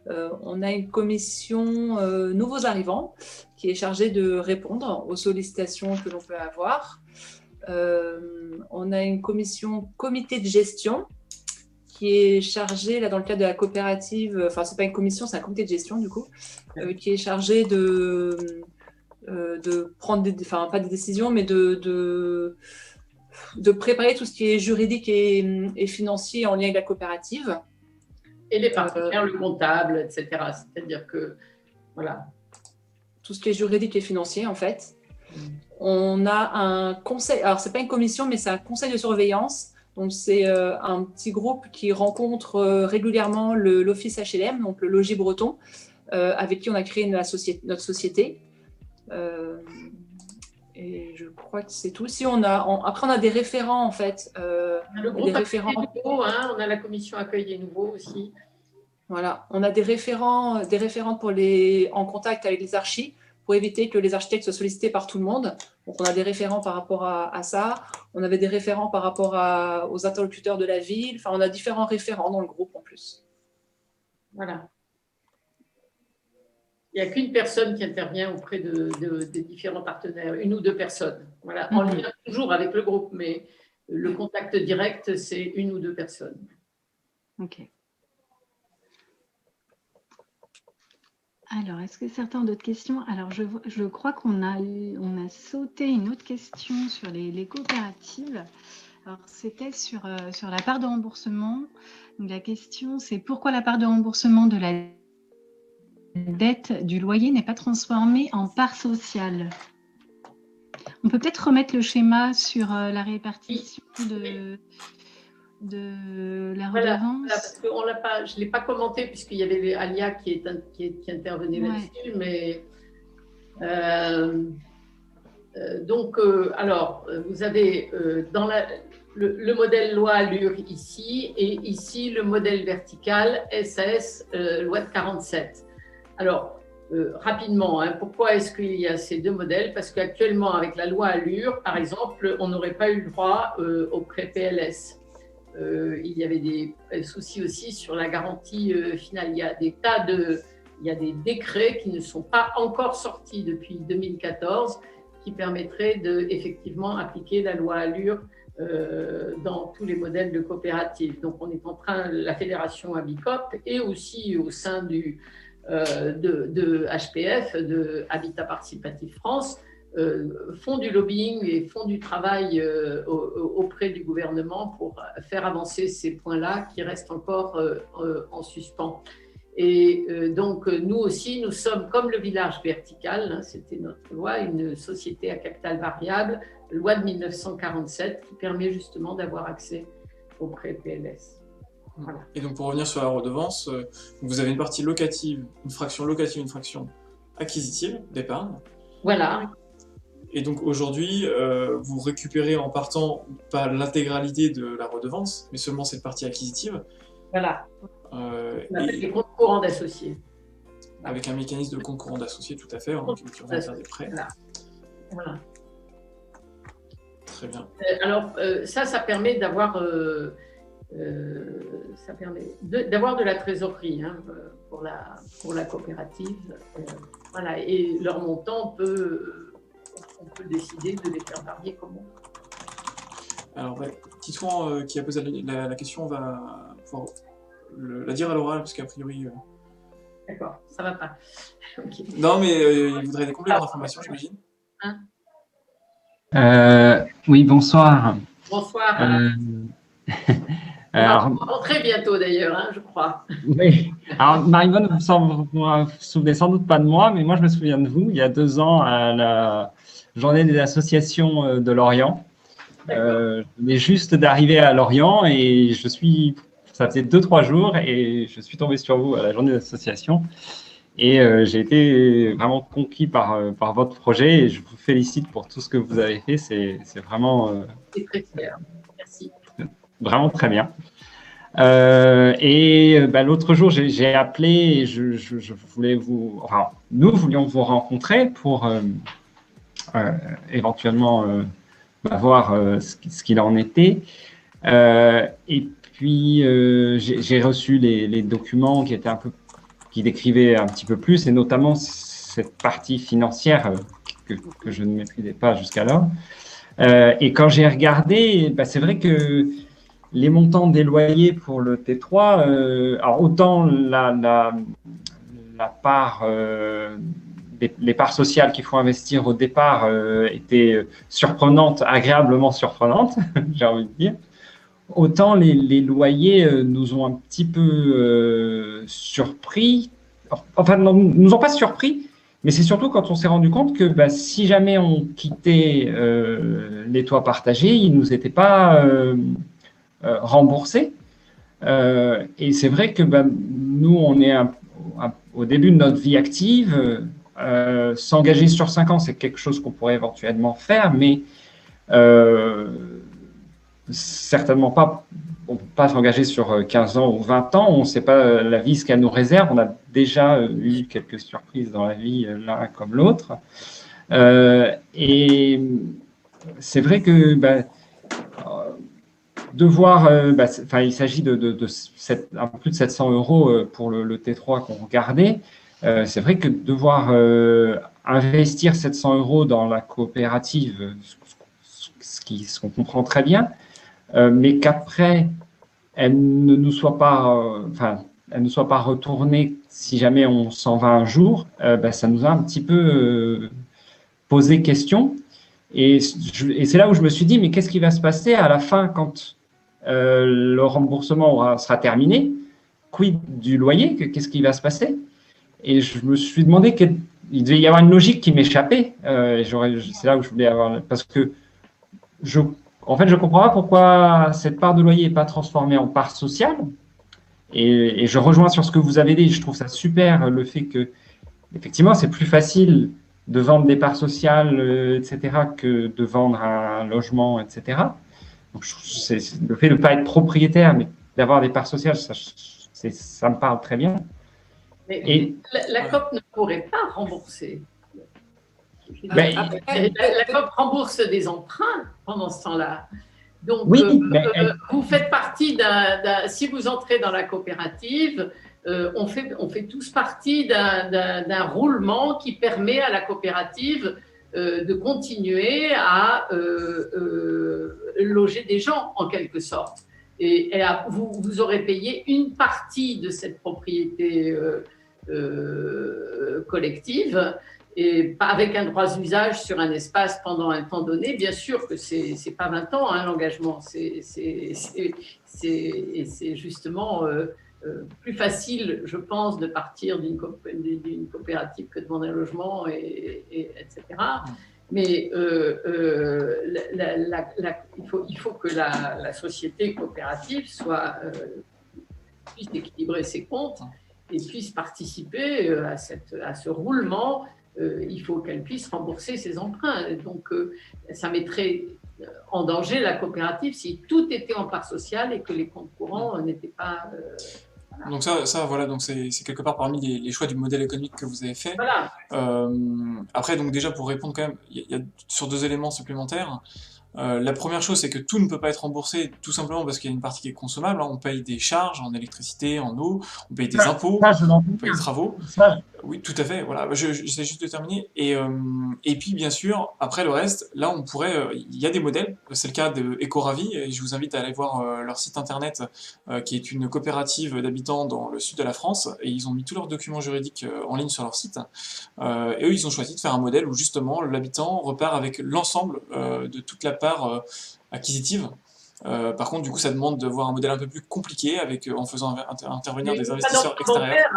On a une commission nouveaux arrivants qui est chargée de répondre aux sollicitations que l'on peut avoir. On a une commission comité de gestion qui est chargé, là, dans le cadre de la coopérative, enfin, c'est pas une commission, c'est un comité de gestion, du coup, qui est chargé de prendre pas des décisions, mais de préparer tout ce qui est juridique et financier en lien avec la coopérative. Et les partenaires, le comptable, etc. C'est-à-dire que, voilà. Tout ce qui est juridique et financier, en fait. On a un conseil, alors c'est pas une commission, mais c'est un conseil de surveillance. Donc, c'est un petit groupe qui rencontre régulièrement l'Office HLM, donc le logis breton, avec qui on a créé notre société. Et je crois que c'est tout. Si après, on a des référents, en fait. Le groupe accueil des nouveaux, on a la commission accueil des nouveaux aussi. Voilà, on a des référents en contact avec les archis pour éviter que les architectes soient sollicités par tout le monde. Donc, on a des référents par rapport à ça. On avait des référents par rapport aux interlocuteurs de la ville. Enfin, on a différents référents dans le groupe en plus. Voilà. Il n'y a qu'une personne qui intervient auprès des différents partenaires, une ou deux personnes. Voilà, en lien toujours avec le groupe, mais le contact direct, c'est une ou deux personnes. Ok. Alors, est-ce que certains ont d'autres questions? Alors, je crois qu'on a sauté une autre question sur les coopératives. Alors, c'était sur la part de remboursement. Donc, la question, c'est pourquoi la part de remboursement de la dette du loyer n'est pas transformée en part sociale? On peut peut-être remettre le schéma sur la répartition de la redevance. Voilà, parce que je ne l'ai pas commenté puisqu'il y avait Alia qui intervenait là-dessus, mais alors, vous avez dans le modèle loi Allure ici, et ici le modèle vertical SAS loi de 47. Alors, rapidement, pourquoi est-ce qu'il y a ces deux modèles? Parce qu'actuellement, avec la loi Allure, par exemple, on n'aurait pas eu le droit au prêt PLS. Il y avait des soucis aussi sur la garantie finale. Il y a des décrets qui ne sont pas encore sortis depuis 2014 qui permettraient effectivement appliquer la loi Allure dans tous les modèles de coopératives. Donc, on est en train, la fédération Habicop et aussi au sein de HPF, de Habitat Participatif France, font du lobbying et font du travail auprès du gouvernement pour faire avancer ces points-là qui restent encore en suspens. Et donc, nous aussi, nous sommes comme le village vertical, c'était notre loi, une société à capital variable, loi de 1947, qui permet justement d'avoir accès au prêt PLS. Voilà. Et donc, pour revenir sur la redevance, vous avez une partie locative, une fraction locative, une fraction acquisitive d'épargne. Voilà. Et donc, aujourd'hui, vous récupérez en partant pas l'intégralité de la redevance, mais seulement cette partie acquisitive. Voilà. On appelle les comptes courants d'associés. Avec un mécanisme de compte courant d'associés, tout à fait, qui va faire des prêts. Voilà. Très bien. Alors, ça permet d'avoir d'avoir de la trésorerie pour la coopérative. Voilà. Et leur montant, on peut décider de les faire varier comme on veut. Alors, Titouan, qui a posé la question, on va pouvoir la dire à l'oral, parce qu'a priori... D'accord, ça va pas. Okay. Non, mais il voudrait des compléments d'information, j'imagine. Oui, bonsoir. Bonsoir. On va rentrer bientôt d'ailleurs, je crois. Oui. Alors, Marie-Bonne, vous ne vous souvenez sans doute pas de moi, mais moi, je me souviens de vous, il y a 2 ans, à la journée des associations de Lorient. Je venais juste d'arriver à Lorient et ça faisait 2-3 jours et je suis tombé sur vous à la journée d'association. Et j'ai été vraiment conquis par votre projet et je vous félicite pour tout ce que vous avez fait. C'est vraiment… C'est très clair. Merci. Vraiment très bien. L'autre jour, j'ai appelé et je voulais nous voulions vous rencontrer pour éventuellement voir ce qu'il en était. Et puis, j'ai reçu les documents qui décrivaient un petit peu plus, et notamment cette partie financière que je ne maîtrisais pas jusqu'alors. Et quand j'ai regardé, c'est vrai que les montants des loyers pour le T3, alors autant la part, les parts sociales qu'il faut investir au départ étaient surprenantes, agréablement surprenantes, j'ai envie de dire. Autant les loyers nous ont un petit peu surpris, enfin, nous ont pas surpris, mais c'est surtout quand on s'est rendu compte que si jamais on quittait les toits partagés, ils nous étaient pas remboursés. Et c'est vrai que nous, on est au début de notre vie active. S'engager sur 5 ans, c'est quelque chose qu'on pourrait éventuellement faire, mais certainement pas on peut pas s'engager sur 15 ans ou 20 ans. On ne sait pas la vie, ce qu'elle nous réserve. On a déjà eu quelques surprises dans la vie, l'un comme l'autre. Et c'est vrai que il s'agit de un peu plus de 700 € pour le T3 qu'on regardait. C'est vrai que devoir investir 700 € dans la coopérative, ce qu'on comprend très bien, mais qu'après, elle ne soit pas retournée si jamais on s'en va un jour, ça nous a un petit peu posé question. Et c'est là où je me suis dit, mais qu'est-ce qui va se passer à la fin quand le remboursement sera terminé? Quid du loyer? Qu'est-ce qui va se passer? Et je me suis demandé qu'il devait y avoir une logique qui m'échappait. C'est là où je voulais avoir... Parce que en fait, je ne comprends pas pourquoi cette part de loyer n'est pas transformée en part sociale. Et je rejoins sur ce que vous avez dit. Je trouve ça super, le fait que, effectivement, c'est plus facile de vendre des parts sociales, etc., que de vendre un logement, etc. Donc, le fait de ne pas être propriétaire, mais d'avoir des parts sociales, ça me parle très bien. Mais la COP ne pourrait pas rembourser. La COP rembourse des emprunts pendant ce temps-là. Donc, oui, vous faites partie si vous entrez dans la coopérative, on fait tous partie d'un roulement qui permet à la coopérative de continuer à loger des gens, en quelque sorte. Et vous aurez payé une partie de cette propriété collective, et avec un droit d'usage sur un espace pendant un temps donné. Bien sûr que c'est pas 20 ans, hein, l'engagement, c'est justement plus facile, je pense, de partir d'une coopérative que de vendre un logement, etc. Mais il faut que la société coopérative puisse équilibrer ses comptes et puisse participer à ce roulement. Il faut qu'elle puisse rembourser ses emprunts. Donc, ça mettrait en danger la coopérative si tout était en part sociale et que les comptes courants n'étaient pas... Donc voilà, donc c'est quelque part parmi les choix du modèle économique que vous avez fait. Voilà. Après, donc déjà pour répondre quand même, il y a sur 2 éléments supplémentaires. La première chose, c'est que tout ne peut pas être remboursé, tout simplement parce qu'il y a une partie qui est consommable. On paye des charges en électricité, en eau, on paye des impôts, on paye des travaux. Oui, tout à fait. Voilà, j'essaie juste de terminer. Et puis, bien sûr, après le reste, là, on pourrait. Il y a des modèles. C'est le cas de Ecoravi. Et je vous invite à aller voir leur site internet, qui est une coopérative d'habitants dans le sud de la France. Et ils ont mis tous leurs documents juridiques en ligne sur leur site. Et eux, ils ont choisi de faire un modèle où justement l'habitant repart avec l'ensemble de toute la part acquisitive. Par contre, du coup, ça demande de voir un modèle un peu plus compliqué en faisant intervenir des investisseurs extérieurs.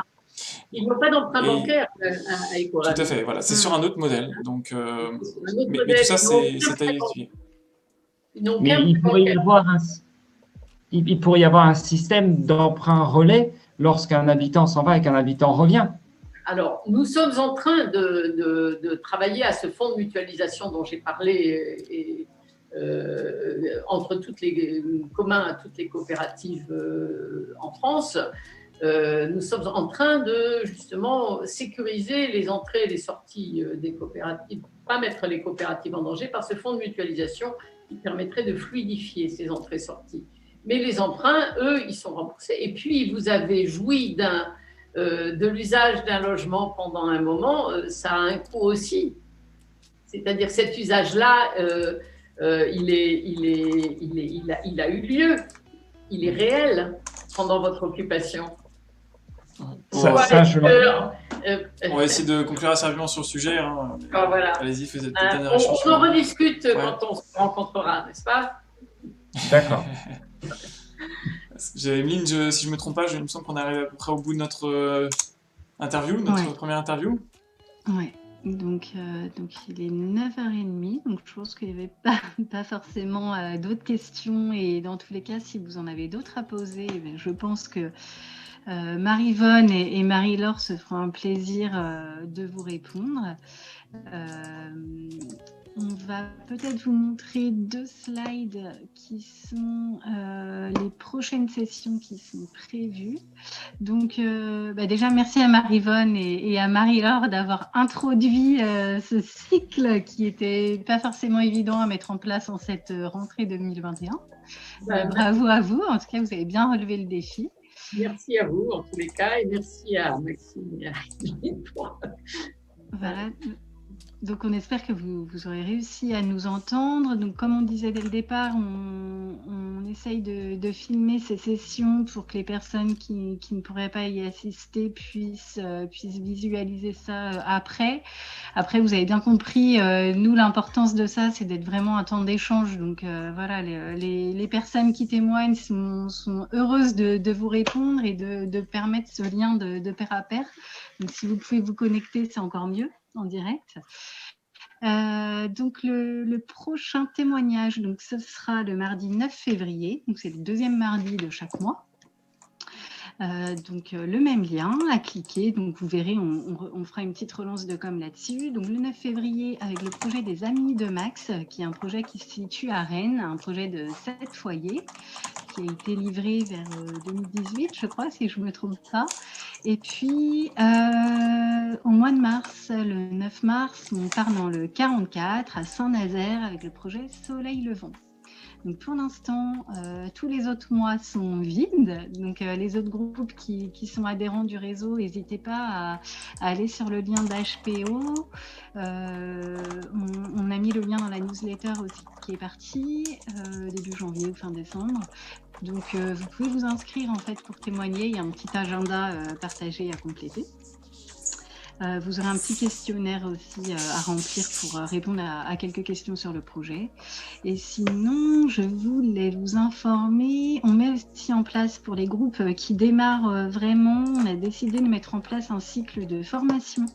Ils n'ont pas d'emprunt bancaire à Ecoravi. Tout à fait, voilà, c'est sur un autre modèle. Donc, mais tout ça, c'est à étudier. Mais il pourrait y avoir un système d'emprunt relais lorsqu'un habitant s'en va et qu'un habitant revient. Alors, nous sommes en train de travailler à ce fonds de mutualisation dont j'ai parlé entre commun à toutes les coopératives en France. Nous sommes en train de justement sécuriser les entrées et les sorties des coopératives, pas mettre les coopératives en danger par ce fonds de mutualisation qui permettrait de fluidifier ces entrées-sorties. Mais les emprunts, eux, ils sont remboursés. Et puis, vous avez joui de l'usage d'un logement pendant un moment, ça a un coût aussi. C'est-à-dire cet usage-là, il a eu lieu, il est réel pendant votre occupation. On va essayer de conclure assez rapidement sur le sujet. Hein. Voilà. Allez-y, faites cette dernière échange. On en rediscute quand on se rencontrera, n'est-ce pas? D'accord. Emeline, si je ne me trompe pas, il me semble qu'on arrive à peu près au bout de notre interview, notre première interview. Ouais. Donc il est 9h30, donc je pense qu'il n'y avait pas forcément d'autres questions, et dans tous les cas, si vous en avez d'autres à poser, je pense que Marie-Vonne et Marie-Laure se feront un plaisir de vous répondre. On va peut-être vous montrer 2 slides qui sont les prochaines sessions qui sont prévues. Donc, déjà, merci à Marie-Vonne et à Marie-Laure d'avoir introduit ce cycle qui n'était pas forcément évident à mettre en place en cette rentrée 2021. Bravo à vous. En tout cas, vous avez bien relevé le défi. Merci à vous, en tous les cas, et merci à Maxime et à Yveline pour... Voilà. Donc, on espère que vous aurez réussi à nous entendre. Donc, comme on disait dès le départ, on essaye de filmer ces sessions pour que les personnes qui ne pourraient pas y assister puissent visualiser ça après. Après, vous avez bien compris, nous, l'importance de ça, c'est d'être vraiment un temps d'échange. Donc, voilà, les personnes qui témoignent sont heureuses de vous répondre et de permettre ce lien de pair à pair. Donc, si vous pouvez vous connecter, c'est encore mieux en direct. Donc le prochain témoignage, donc ce sera le mardi 9 février, donc c'est le 2e mardi de chaque mois. Donc le même lien à cliquer, donc vous verrez, on fera une petite relance de com là-dessus. Donc le 9 février avec le projet des Amis de Max, qui est un projet qui se situe à Rennes, un projet de 7 foyers, qui a été livré vers 2018, je crois, si je ne me trompe pas. Et puis, au mois de mars, le 9 mars, on part dans le 44 à Saint-Nazaire avec le projet Soleil Levant. Donc, pour l'instant, tous les autres mois sont vides. Donc, les autres groupes qui sont adhérents du réseau, n'hésitez pas à aller sur le lien d'HPO. On a mis le lien dans la newsletter aussi qui est partie début janvier ou fin décembre. Donc, vous pouvez vous inscrire en fait pour témoigner. Il y a un petit agenda partagé à compléter. Vous aurez un petit questionnaire aussi à remplir pour répondre à quelques questions sur le projet. Et sinon, je voulais vous informer, on met aussi en place pour les groupes qui démarrent vraiment, on a décidé de mettre en place un cycle de formation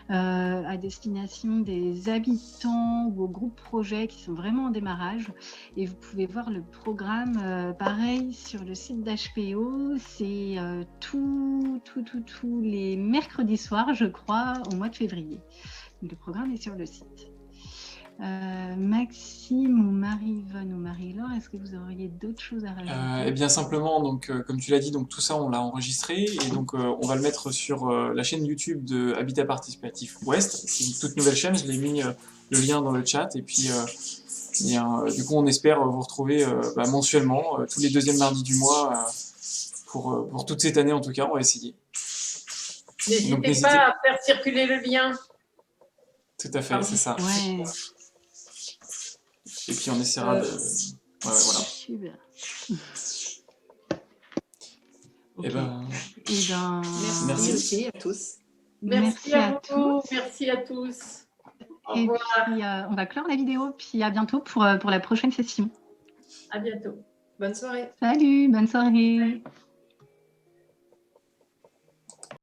à destination des habitants ou aux groupes projets qui sont vraiment en démarrage. Et vous pouvez voir le programme pareil sur le site d'HPO. C'est tous les mercredis soirs, je crois, au mois de février. Donc, le programme est sur le site. Maxime ou Marie-Vonne ou Marie-Laure, est-ce que vous auriez d'autres choses à rajouter? Eh bien simplement, donc, comme tu l'as dit, donc, tout ça on l'a enregistré et donc on va le mettre sur la chaîne YouTube de Habitat Participatif Ouest. C'est une toute nouvelle chaîne, je l'ai mis le lien dans le chat et puis du coup on espère vous retrouver mensuellement, tous les 2e mardis du mois pour toute cette année en tout cas, on va essayer. N'hésitez pas à faire circuler le lien. Tout à fait, c'est ça. Ouais. Et puis on essaiera de... voilà. Super. Okay. Merci aussi à tous. Merci à vous, merci à tous. Au revoir. Et puis, on va clore la vidéo, puis à bientôt pour la prochaine session. À bientôt. Bonne soirée. Salut, bonne soirée.